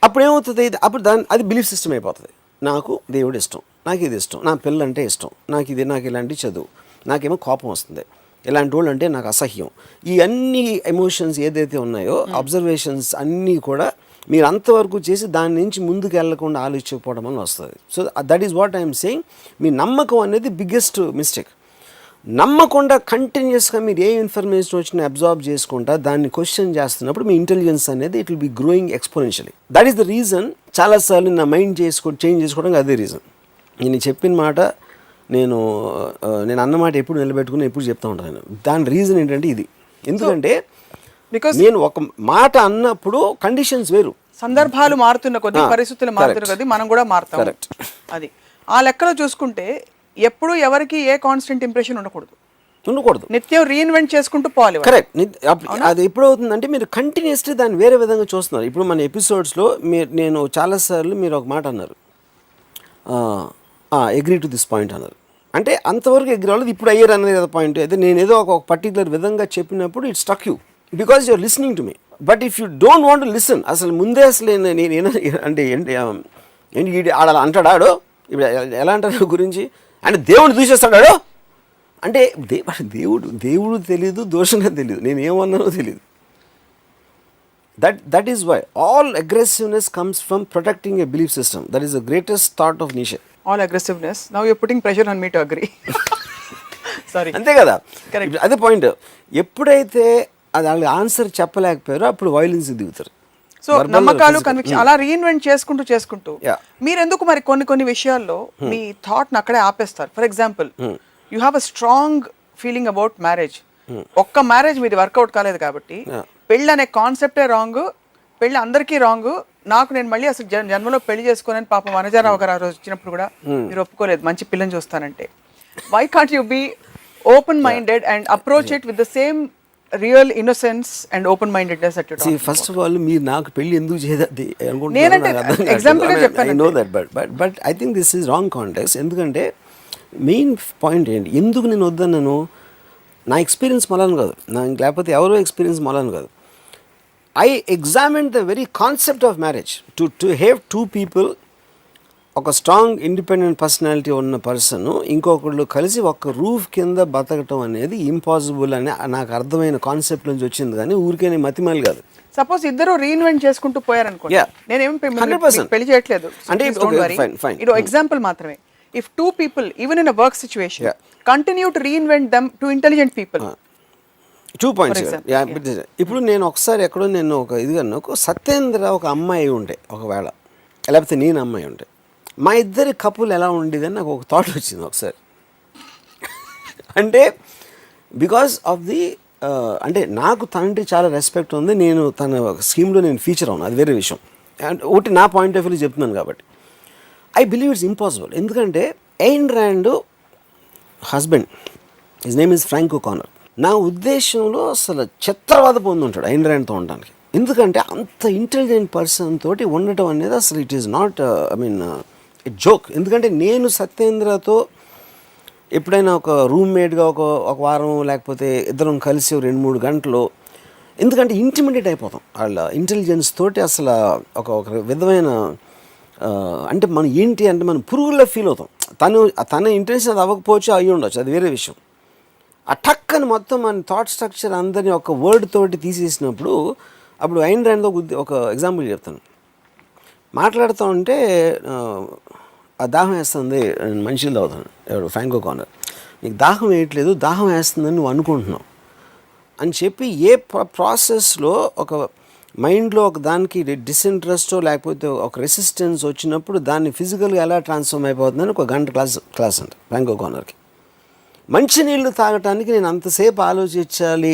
Speaker 2: అప్పుడు ఏమవుతుంది, అప్పుడు అది బిలీఫ్ సిస్టమ్ అయిపోతుంది. నాకు దేవుడు ఇష్టం, నాకు ఇది ఇష్టం, నా పిల్లలంటే ఇష్టం, నాకు ఇలాంటి చదువు, నాకేమో కోపం వస్తుంది, ఇలాంటి వాళ్ళు అంటే నాకు అసహ్యం. ఈ అన్ని ఎమోషన్స్ ఏదైతే ఉన్నాయో, అబ్జర్వేషన్స్ అన్నీ కూడా మీరు అంతవరకు చేసి దాని నుంచి ముందుకు వెళ్ళకుండా ఆలోచించకపోవడం వల్ల వస్తుంది. So that is what I'm saying. మీ నమ్మకం అనేది బిగ్గెస్ట్ మిస్టేక్. నమ్మకుండా కంటిన్యూస్గా మీరు ఏ ఇన్ఫర్మేషన్ వచ్చినా అబ్జార్బ్ చేసుకుంటా దాన్ని క్వశ్చన్ చేస్తున్నప్పుడు మీ ఇంటెలిజెన్స్ అనేది it will B growing exponentially. That is the reason. చాలాసార్లు నా మైండ్ చేంజ్ చేసుకోవడానికి అదే రీజన్. నేను చెప్పిన మాట నేను అన్నమాట ఎప్పుడు నిలబెట్టుకుని ఎప్పుడు చెప్తా ఉంటాను. దాని రీజన్ ఏంటంటే ఇది. ఎందుకంటే నేను ఒక మాట అన్నప్పుడు కండిషన్స్ వేరు.
Speaker 1: సందర్భాలు మారుతున్న కొద్దీ, పరిస్థితులు మారుతున్న కొద్దీ మనం కూడా మారుతాం. అది ఆ లెక్కలో చూసుకుంటే ఎప్పుడు ఎవరికి ఏ కాన్స్టెంట్ ఇంప్రెషన్ ఉండకూడదు. నిత్యం రీఇన్వెంట్ చేసుకుంటూ పోవాలి.
Speaker 2: కరెక్ట్. అది ఎప్పుడు అవుతుందంటే మీరు కంటిన్యూస్లీ దాన్ని వేరే విధంగా చూస్తున్నారు. ఇప్పుడు మన ఎపిసోడ్స్లో నేను చాలాసార్లు మీరు ఒక మాట అన్నారు, అగ్రీ టు దిస్ పాయింట్ అన్నారు. అంటే అంతవరకు ఎగ్రీ అవ్వలేదు, ఇప్పుడు అయ్యారు అనేది కదా పాయింట్. అయితే నేను ఏదో ఒక పర్టికులర్ విధంగా చెప్పినప్పుడు it stuck you because you're listening to me. But if you don't want to listen, అసలు ముందే అసలు నేను అంటే ఏంటి ఆడ అంటాడాడో, ఇప్పుడు ఎలా అంటారు గురించి, అంటే దేవుడు దూషిస్తాడాడో అంటే దేవుడు తెలీదు, దోషంగా తెలియదు, నేను ఏమన్నానో తెలియదు. That is why all aggressiveness comes from protecting a belief system. That is the greatest thought of Nietzsche.
Speaker 1: All aggressiveness. Now you're putting pressure on me to agree. Sorry.
Speaker 2: అంతే కదా, అదే పాయింట్. ఎప్పుడైతే అది వాళ్ళ ఆన్సర్ చెప్పలేకపోయారో అప్పుడు violence దిగుతారు.
Speaker 1: So నమ్మకాలు, conviction అలా రీఇన్వెంట్ చేసుకుంటూ మీరు ఎందుకు మరి కొన్ని విషయాల్లో మీ థాట్ ని అక్కడే ఆపేస్తారు? For example, you have a strong feeling about marriage. ఒక్క మ్యారేజ్ మీది వర్కౌట్ కాలేదు కాబట్టి పెళ్ళి అనే కాన్సెప్టే రాంగ్, పెళ్ళి అందరికీ రాంగ్, నేను మళ్ళీ అసలు జన్మలో పెళ్లి చేసుకోనని పాపం వనజారావు గారు ఆ రోజు వచ్చినప్పుడు కూడా మీరు ఒప్పుకోలేదు మంచి పిల్లని చూస్తానంటే. Why can't you be open minded and approach it with the same real innocence and open mindedness that you talk?
Speaker 2: First of all మీరు నాకు పెళ్లి ఎందుకు చేయదది
Speaker 1: నేనంటే ఎగ్జాంపుల్ గా చెప్పాను.
Speaker 2: I know that, but I think this is wrong context. ఎందుకంటే main point ఏంటి, ఎందుకు నేను వద్దన్నాను, నా ఎక్స్పీరియన్స్ మొలను కాదు, లేకపోతే ఎవరో ఎక్స్పీరియన్స్ మొలను కాదు. I examined the very concept of marriage. To have two people, ఒక స్ట్రాంగ్ ఇండిపెండెంట్ పర్సనాలిటీ ఉన్న పర్సన్ ఇంకొకళ్ళు కలిసి ఒక రూఫ్ కింద బతకటం అనేది ఇంపాసిబుల్ అని నాకు అర్థమైన కాన్సెప్ట్ నుంచి వచ్చింది, కానీ ఊరికే మతిమాలి కాదు.
Speaker 1: సపోజ్ ఇద్దరు రీఇన్వెంట్ చేసుకుంటూ పోయారనుకోండి, నేనేం పెళ్లి చేయట్లేదు అంటే ఇది ఎగ్జాంపుల్ మాత్రమే. If two people, even in a work situation, continue to reinvent them to intelligent people.
Speaker 2: 2 points. ఇప్పుడు నేను ఒకసారి ఎక్కడో నేను ఒక సత్యేంద్ర ఒక అమ్మాయి ఉంటే, ఒకవేళ లేకపోతే నేను అమ్మాయి ఉంటే, మా ఇద్దరి కపుల్ ఎలా ఉండేదని నాకు ఒక థాట్ వచ్చింది ఒకసారి. అంటే బికాస్ ఆఫ్ ది అంటే నాకు తనంటే చాలా రెస్పెక్ట్ ఉంది, నేను తన స్కీమ్లో నేను ఫీచర్ అవును, అది వేరే విషయం. అండ్ ఒకటి నా పాయింట్ ఆఫ్ వ్యూలో చెప్తున్నాను కాబట్టి ఐ బిలీవ్ ఇట్స్ ఇంపాసిబుల్. ఎందుకంటే Ayn Rand husband, his name is Frank O'Connor, నా ఉద్దేశంలో అసలు చిత్రవాద పొంది ఉంటాడు ఎయిన్ ర్యాండ్తో ఉండడానికి. ఎందుకంటే అంత ఇంటెలిజెంట్ పర్సన్ తోటి ఉండటం అనేది అసలు it is not it joke. ఎందుకంటే నేను సత్యేంద్రతో ఎప్పుడైనా ఒక రూమ్మేట్గా ఒక వారం లేకపోతే ఇద్దరం కలిసి 2-3 గంటలు, ఎందుకంటే ఇంటిమిడేట్ అయిపోతాం వాళ్ళ ఇంటెలిజెన్స్ తోటి. అసలు ఒక విధమైన అంటే మనం ఏంటి అంటే మనం పురుగుల్లో ఫీల్ అవుతాం. తన ఇంటెన్షన్ అది అవ్వకపోవచ్చు, అయ్యి ఉండొచ్చు, అది వేరే విషయం. ఆ టక్కని మొత్తం మన థాట్ స్ట్రక్చర్ అందరినీ ఒక వర్డ్ తోటి తీసేసినప్పుడు, అప్పుడు ఐన్ ర్యాండ్తో ఒక ఎగ్జాంపుల్ చెప్తాను. మాట్లాడుతూ ఉంటే ఆ దాహం వేస్తుంది, నేను మనిషిని తాగుతాను, ఎవరు ఫ్రాంక్ ఓకానర్, నీకు దాహం వేయట్లేదు, దాహం వేస్తుందని నువ్వు అనుకుంటున్నావు అని చెప్పి ఏ ప్రాసెస్లో ఒక మైండ్లో ఒక దానికి డిస్ఇంట్రెస్టో లేకపోతే ఒక రెసిస్టెన్స్ వచ్చినప్పుడు దాన్ని ఫిజికల్గా ఎలా ట్రాన్స్ఫార్మ్ అయిపోతుందని ఒక గంట క్లాస్ అంట ఫ్రాంక్ ఓకానర్కి. మంచినీళ్ళు తాగటానికి నేను అంతసేపు ఆలోచించాలి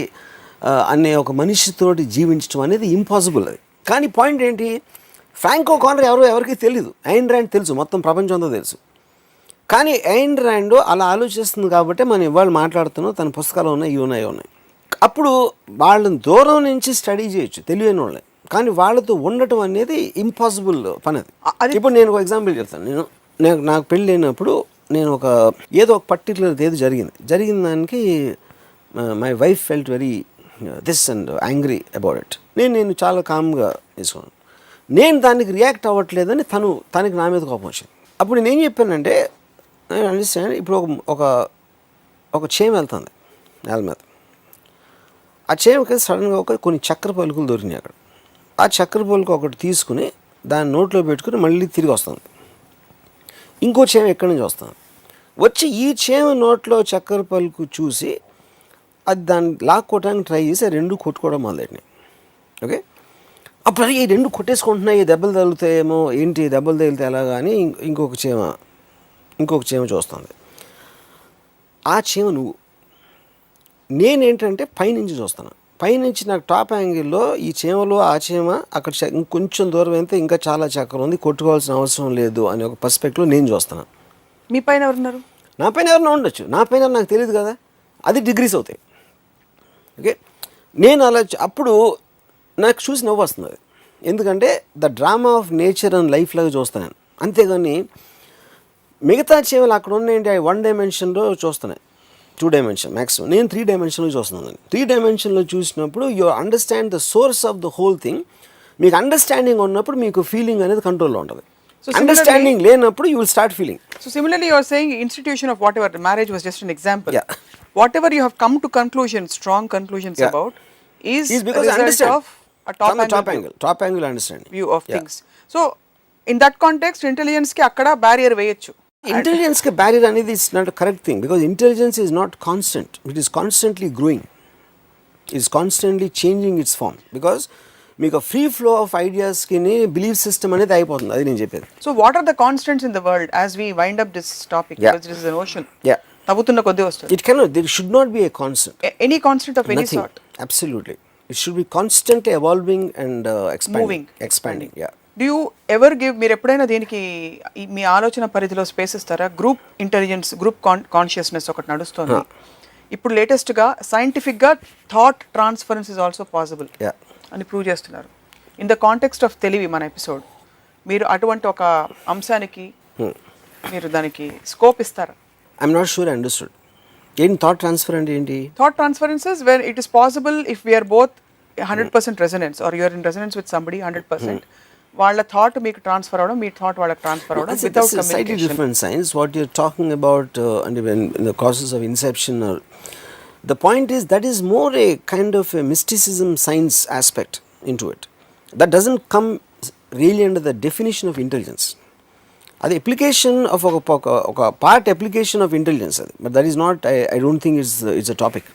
Speaker 2: అనే ఒక మనిషితోటి జీవించడం అనేది ఇంపాసిబుల్. అది కానీ పాయింట్ ఏంటి, ఫ్రాంక్ ఓకానర్ ఎవరికి తెలియదు, ఐన్ ర్యాండ్ తెలుసు, మొత్తం ప్రపంచంతో తెలుసు. కానీ ఐన్ ర్యాండ్ అలా ఆలోచిస్తుంది కాబట్టి మనం ఇవాళ మాట్లాడుతున్నాం, తన పుస్తకాలు ఉన్నాయి, ఇవి ఉన్నాయి. అప్పుడు వాళ్ళని దూరం నుంచి స్టడీ చేయొచ్చు తెలియని వాళ్ళే, కానీ వాళ్ళతో ఉండటం అనేది ఇంపాసిబుల్ పని. అది ఇప్పుడు నేను ఒక ఎగ్జాంపుల్ చెప్తాను. నాకు పెళ్ళి అయినప్పుడు నేను ఏదో ఒక పర్టికులర్ ఏదో జరిగిన దానికి my wife felt very this and angry about it. నేను చాలా కామ్గా తీసుకున్నాను. నేను దానికి రియాక్ట్ అవ్వట్లేదని తనకి నా మీద కోపం వచ్చింది. అప్పుడు నేను ఏం చెప్పానంటే, నేను అండర్స్టాండ్, ఇప్పుడు ఒక చేమ వెళ్తుంది నేల మీద, ఆ చేమకి సడన్గా కొన్ని చక్కెర పలుకులు దొరికినాయి అక్కడ. ఆ చక్కెర పలుకు ఒకటి తీసుకుని దాన్ని నోట్లో పెట్టుకుని మళ్ళీ తిరిగి వస్తుంది. ఇంకో చేమ ఎక్కడి నుంచి వచ్చి ఈ చేమ నోట్లో చక్కెర పలుకు చూసి అది దాన్ని లాక్కోవడానికి ట్రై చేసి 2 కొట్టుకోవడం మొదలెట్టినాయి. ఓకే, అప్పుడు ఈ 2 కొట్టేసుకుంటున్నాయి, దెబ్బలు తగులుతాయేమో, ఏంటి దెబ్బలు తగిలితే ఎలాగా అని ఇంకొక చేమ చూస్తుంది. ఆ చేమ నువ్వు, నేనేంటంటే పైనుంచి చూస్తాను, పైనుంచి నాకు టాప్ యాంగిల్లో ఈ చీమలు ఆ చీమ అక్కడ ఇంకొంచెం దూరం అయితే ఇంకా చాలా చక్రం ఉంది, కొట్టుకోవాల్సిన అవసరం లేదు అనే ఒక పర్స్పెక్టివ్లో నేను చూస్తున్నాను.
Speaker 1: మీ పైన ఎవరున్నారు?
Speaker 2: నా పైన ఎవరైనా ఉండొచ్చు, నా పైన నాకు తెలియదు కదా, అది డిగ్రీస్ అవుతాయి. ఓకే, నేను అలా అప్పుడు నాకు చూసి నవ్వు వస్తుంది. ఎందుకంటే the drama of nature and life లాగా చూస్తాను. అంతేగాని మిగతా చీమలు అక్కడ ఉన్నాయంటే 1 డైమెన్షన్లో చూస్తున్నాయి, 2 డైమెన్షన్ మ్యాక్సిమం. నేను 3 డైమెన్షన్లో చూస్తున్నాను. 3 డైమెన్షన్లో చూసినప్పుడు you understand the source of the whole thing. మీకు అండర్స్టాండింగ్ ఉన్నప్పుడు మీకు ఫీలింగ్ అనేది కంట్రోల్లో ఉంటుంది. అండర్స్టాండింగ్ లేనప్పుడు you will start feeling.
Speaker 1: So similarly, you are saying institution of whatever marriage was just an example.
Speaker 2: Yeah.
Speaker 1: Whatever you have come to conclusions, strong conclusions
Speaker 2: Yeah.
Speaker 1: about, is
Speaker 2: because
Speaker 1: a result
Speaker 2: understand
Speaker 1: of a top
Speaker 2: from the
Speaker 1: angle
Speaker 2: top angle understanding
Speaker 1: view of things. So in that context, intelligence ki akkada barrier veyochu.
Speaker 2: Intelligence ke barrier అనేది is not a correct thing, because intelligence is not constant. It is constantly growing. It is constantly changing its form, because మీకు free flow of ఐడియాస్కి belief system అనేది అయిపోతుంది. అది నేను చెప్పేది.
Speaker 1: So what are the constants in the world as we wind up this topic?
Speaker 2: Yeah.
Speaker 1: Because this is an ocean.
Speaker 2: Yeah.
Speaker 1: తవ్వుతున్న కొద్ది వస్తుంది.
Speaker 2: It cannot, there should not be a constant.
Speaker 1: Any constant of any
Speaker 2: Nothing.
Speaker 1: sort.
Speaker 2: Absolutely. It should be constantly evolving and expanding.
Speaker 1: Moving.
Speaker 2: Expanding. Yeah.
Speaker 1: Do you ever give, మీరు ఎప్పుడైనా దీనికి మీ ఆలోచన పరిధిలో space ఇస్తారా? Group intelligence, group consciousness ఒకటి నడుస్తుంది ఇప్పుడు లేటెస్ట్గా. సైంటిఫిక్గా thought transference is also possible అని ప్రూవ్ చేస్తున్నారు. ఇన్ ద కాంటెక్స్ట్ ఆఫ్ తెలివి మన ఎపిసోడ్, మీరు అటువంటి ఒక అంశానికి మీరు దానికి స్కోప్ ఇస్తారా?
Speaker 2: I'm not sure I understood. ఏంటి థాట్ ట్రాన్స్ఫర్ అంటే ఏంటి?
Speaker 1: Thought transferences where it is possible if we're both 100% resonance or you're in resonance with somebody 100%. వాళ్ళ థాట్ మీకు ట్రాన్స్ఫర్ అవడం, మీ థాట్ వాళ్ళకి ట్రాన్స్ఫర్ అవడం without communication.
Speaker 2: Slightly different science. What you're talking about and when in the process of inception, or the point is that is more a kind of a mysticism science aspect into it. That doesn't come really under the definition of intelligence. అది application of ఒక part application of intelligence అది, but that is not, I don't think it's a topic.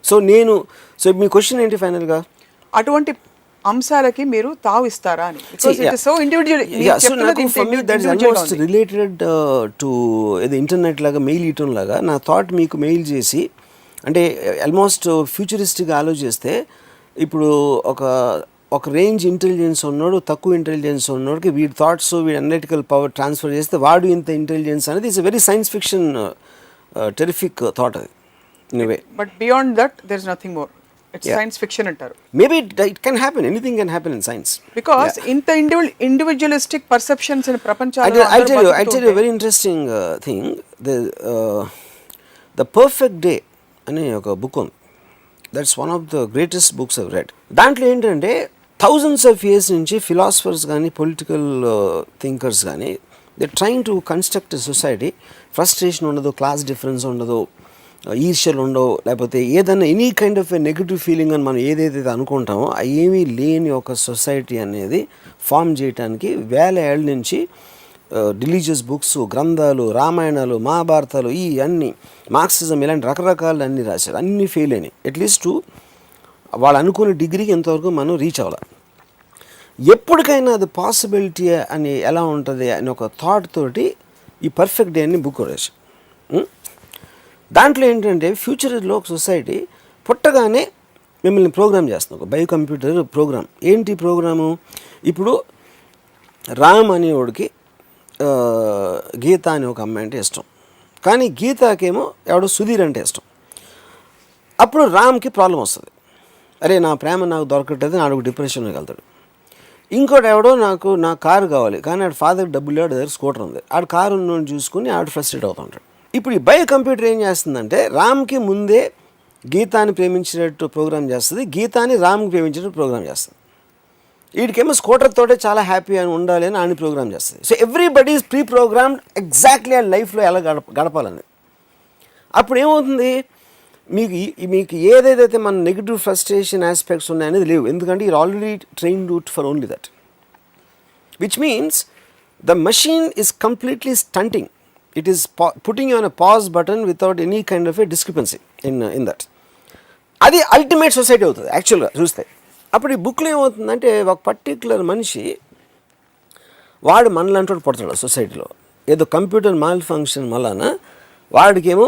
Speaker 2: So me question ఏంటి ఫైనల్గా?
Speaker 1: అటువంటి అంశాలకి మీరు తావిస్తారా అని? Because it is so individual.
Speaker 2: So నాకు for me that is almost related to internet లాగా, mail ఇయటం లాగా. నా థాట్ మీకు మెయిల్ చేసి, అంటే ఆల్మోస్ట్ ఫ్యూచరిస్టిక్గా ఆలోచిస్తే, ఇప్పుడు ఒక రేంజ్ ఇంటెలిజెన్స్ ఉన్నాడు, తక్కువ ఇంటెలిజెన్స్ ఉన్నోడికి వీడి థాట్స్, వీడి అనలిటికల్ పవర్ ట్రాన్స్ఫర్ చేస్తే వాడు ఇంత ఇంటెలిజెన్స్ అనేది it's very science fiction terrific thought అది in way.
Speaker 1: But beyond that there is nothing more. It's science fiction అంటారు.
Speaker 2: Maybe it can happen, anything can happen in science.
Speaker 1: Because ఇంత individualistic perceptions in ప్రపంచంలో
Speaker 2: I'll tell you a very interesting thing. The Perfect Day అనే ఒక book ఉంది. That's one of the greatest books I've red. దాంట్లో ఏంటంటే thousands of years నుంచి philosophers కానీ, political thinkers కానీ, they trying to construct a society. Frustration ఉండదు, class difference ఉండదు, ఈర్ష్యలు ఉండవు, లేకపోతే ఏదైనా any kind of a negative feeling అని మనం ఏదైతే అనుకుంటామో ఏమీ లేని ఒక సొసైటీ అనేది ఫామ్ చేయడానికి వేల ఏళ్ళ నుంచి రిలీజియస్ బుక్స్, గ్రంథాలు, రామాయణాలు, మహాభారతాలు, ఈ అన్ని మార్క్సిజం, ఇలాంటి రకరకాలు అన్నీ రాశారు. అన్నీ ఫెయిల్ అయినాయి. అట్లీస్ట్ వాళ్ళు అనుకునే డిగ్రీకి ఎంతవరకు మనం రీచ్ అవ్వాలి. ఎప్పటికైనా అది పాసిబిలిటీ అని ఎలా ఉంటుంది అని ఒక థాట్ తోటి ఈ పర్ఫెక్ట్ డే అని బుక్ రాశారు. దాంట్లో ఏంటంటే ఫ్యూచర్లో ఒక సొసైటీ పుట్టగానే మిమ్మల్ని ప్రోగ్రామ్ చేస్తుంది, ఒక బయో కంప్యూటర్ ప్రోగ్రామ్. ఏంటి ప్రోగ్రాము? ఇప్పుడు రామ్ అనేవాడికి గీత అనే ఒక అమ్మాయి అంటే ఇష్టం, కానీ గీతాకేమో ఎవడో సుధీర్ అంటే ఇష్టం. అప్పుడు రామ్కి ప్రాబ్లం వస్తుంది. అరే నా ప్రేమ నాకు దొరకట్లేదు, ఆడు డిప్రెషన్లోకి వెళ్తాడు. ఇంకోటి ఎవడో నా కారు కావాలి, కానీ ఆడు ఫాదర్ డబ్బులు లేడు, దగ్గర స్కూటర్ ఉంది, ఆడు కారు ఉన్నోని చూసుకుని ఆడు ఫ్రస్ట్రేట్ అవుతుంటాడు. ఇప్పుడు ఈ బయో కంప్యూటర్ ఏం చేస్తుందంటే రామ్కి ముందే గీతాన్ని ప్రేమించినట్టు ప్రోగ్రామ్ చేస్తుంది, గీతాన్ని రామ్కి ప్రేమించినట్టు ప్రోగ్రామ్ చేస్తుంది. వీడికేమో స్కూటర్ తోటే చాలా హ్యాపీ అని ఉండాలి అని ఆయన ప్రోగ్రామ్ చేస్తుంది. So everybody is pre programmed exactly ఆ లైఫ్లో ఎలా గడపాలని. అప్పుడు ఏమవుతుంది, మీకు ఏదైతే మన నెగిటివ్ ఫ్రస్ట్రేషన్ ఆస్పెక్ట్స్ ఉన్నాయనేది లేవు, ఎందుకంటే you're already trained for only that, which means the machine is completely stunting. It is putting you on a pause button without any kind of a discrepancy in that. అది ultimate society అవుతుంది యాక్చువల్గా చూస్తే. అప్పుడు ఈ బుక్లో ఏమవుతుందంటే ఒక particular మనిషి వాడు మనలాంటి వాడు పడతాడు సొసైటీలో, ఏదో కంప్యూటర్ మాల్ ఫంక్షన్ వలన వాడికేమో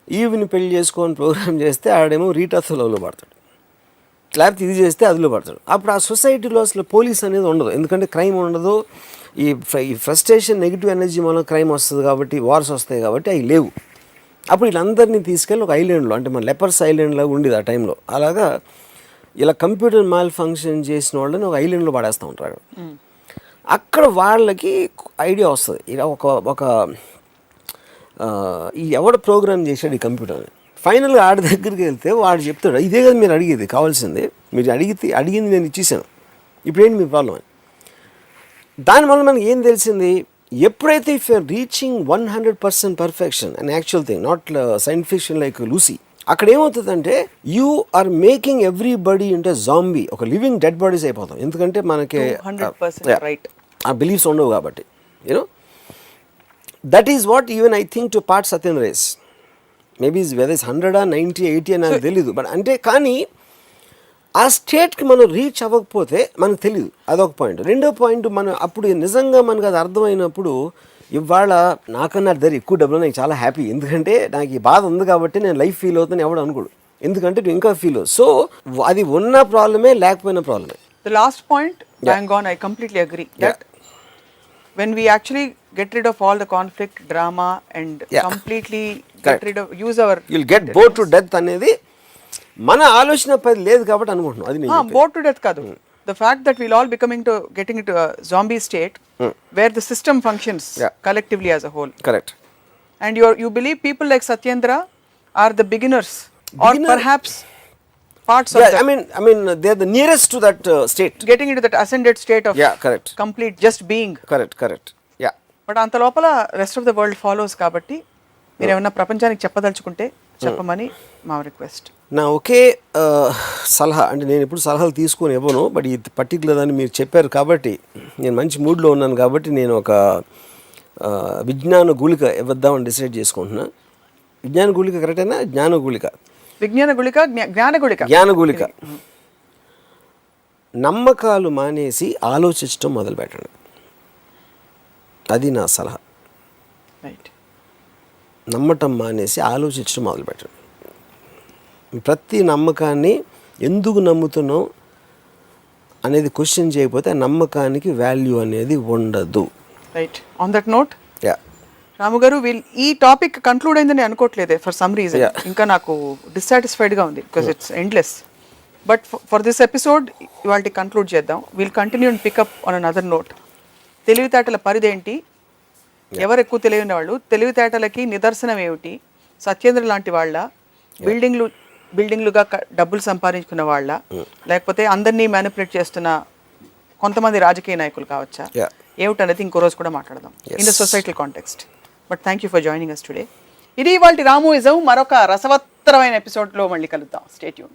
Speaker 2: ఈవిని పెళ్లి చేసుకొని ప్రోగ్రామ్ చేస్తే ఆడేమో రీటాతో లవ్లో పడతాడు. లేకపోతే ఇది చేస్తే అదిలో పడతాడు. అప్పుడు ఆ సొసైటీలో అసలు పోలీస్ అనేది ఉండదు, ఎందుకంటే క్రైమ్ ఉండదు. ఈ ఫ్రస్ట్రేషన్ నెగిటివ్ ఎనర్జీ మూలంగా క్రైమ్ వస్తుంది కాబట్టి, వార్స్ వస్తాయి కాబట్టి అవి లేవు. అప్పుడు వీళ్ళందరినీ తీసుకెళ్ళి ఒక ఐలాండ్లో, అంటే మన లెపర్స్ ఐలాండ్లో ఉండేది ఆ టైంలో, అలాగా ఇలా కంప్యూటర్ మాల్ ఫంక్షన్ చేసిన వాళ్ళని ఒక ఐలాండ్లో పడేస్తూ ఉంటారు. అక్కడ వాళ్ళకి ఐడియా వస్తుంది, ఇలా ఒక ఈ ఎవడ ప్రోగ్రామ్ చేశాడు ఈ కంప్యూటర్ని. ఫైనల్గా ఆడి దగ్గరికి వెళ్తే వాడు చెప్తాడు, ఇదే కదా మీరు అడిగేది, కావాల్సింది మీరు అడిగింది నేను ఇచ్చేసాను, ఇప్పుడేంటి మీ ప్రాబ్లం అని. దానివల్ల మనకి ఏం తెలిసింది, ఎప్పుడైతే if you're reaching 100% perfection and actual thing, not science fiction like Lucy, అక్కడ ఏమవుతుందంటే you are making everybody into zombie, ఒక లివింగ్ డెడ్ బాడీస్ అయిపోతాం. ఎందుకంటే మనకి ఆ బిలీఫ్స్ ఉండవు కాబట్టి. You know that is what even I think to part Satyan race. Maybe whether is 100 90 80 అని నాకు తెలీదు, బట్ అంటే కానీ ఆ స్టేట్కి మనం రీచ్ అవ్వకపోతే మనకు తెలియదు, అదొక పాయింట్. రెండో పాయింట్, మనం అప్పుడు నిజంగా మనకు అది అర్థమైనప్పుడు, ఇవాళ నాకన్నా దగ్గర ఎక్కువ డబ్బులు నాకు చాలా హ్యాపీ, ఎందుకంటే నాకు ఈ బాధ ఉంది కాబట్టి నేను లైఫ్ ఫీల్ అవుతాను ఎవడు అనుకోడు, ఎందుకంటే నువ్వు ఇంకా ఫీల్ అవు. సో అది ఉన్న ప్రాబ్లమే, లేకపోయిన ప్రాబ్లమే.
Speaker 1: The last point, bang on, I completely agree that when we actually get rid of all the conflict, drama and completely get rid of, use our,
Speaker 2: you'll get bored to death అనేది మన ఆలోచన పది లేదు కాబట్టి అనుకుంటున్నాం. అది నేను
Speaker 1: bored to death కాదు, the fact that we'll all getting into a zombie state where the system functions collectively as a whole.
Speaker 2: Correct.
Speaker 1: And you believe people like Satyendra are the beginners or perhaps parts of that.
Speaker 2: I mean they are the nearest to that state,
Speaker 1: getting into that ascended state of
Speaker 2: correct,
Speaker 1: complete just being.
Speaker 2: correct.
Speaker 1: But అంత లోపల rest of the world follows కాబట్టి మీరు ఏమన్నా ప్రపంచానికి చెప్పదలుచుకుంటే చెప్పమని మా request.
Speaker 2: నా ఒకే సలహా, అంటే నేను ఎప్పుడు సలహాలు తీసుకొని ఇవ్వను, బట్ ఈ పర్టికులర్ అని మీరు చెప్పారు కాబట్టి నేను మంచి మూడ్లో ఉన్నాను కాబట్టి నేను ఒక విజ్ఞాన గుళిక ఇవ్వద్దామని డిసైడ్ చేసుకుంటున్నా. విజ్ఞాన గుళిక కరెక్టేనా? జ్ఞాన గుళిక, జ్ఞాన గుళిక. నమ్మకాలు మానేసి ఆలోచించడం మొదలు పెట్టండి, అది నా సలహా.
Speaker 1: రైట్.
Speaker 2: నమ్మటం మానేసి ఆలోచించడం మొదలుపెట్టండి. ప్రతి నమ్మకాన్ని ఎందుకు నమ్ముతున్నాం అనేది క్వశ్చన్ చేయకపోతే ఆ నమ్మకానికి వాల్యూ అనేది ఉండదు.
Speaker 1: రైట్. ఆన్ దట్ నోట్, రాము గారు, ఈ టాపిక్ కంక్లూడ్ అయిందని అనుకోవట్లేదే ఫర్ సమ్ రీజన్. ఇంకా నాకు డిస్సాటిస్ఫైడ్గా ఉంది because it's endless. But for this episode ఇవాళ కంక్లూడ్ చేద్దాం. Will continue and pick up on another note. తెలివితేటల పరిధేంటి, ఎవరు ఎక్కువ తెలియని వాళ్ళు, తెలివితేటలకి నిదర్శనం ఏమిటి, సత్యేంద్ర లాంటి వాళ్ళ, బిల్డింగ్లుగా డబ్బులు సంపాదించుకున్న వాళ్ళ, లేకపోతే అందరినీ మ్యానిపులేట్ చేస్తున్న కొంతమంది రాజకీయ నాయకులు కావచ్చా, ఏమిటనేది ఇంకో రోజు కూడా మాట్లాడదాం in the societal context. But thank you for joining us today. ఇది ఇవాల్టి రాముయిజం. మరొక రసవత్తరమైన ఎపిసోడ్లో మళ్ళీ కలుద్దాం. Stay tune.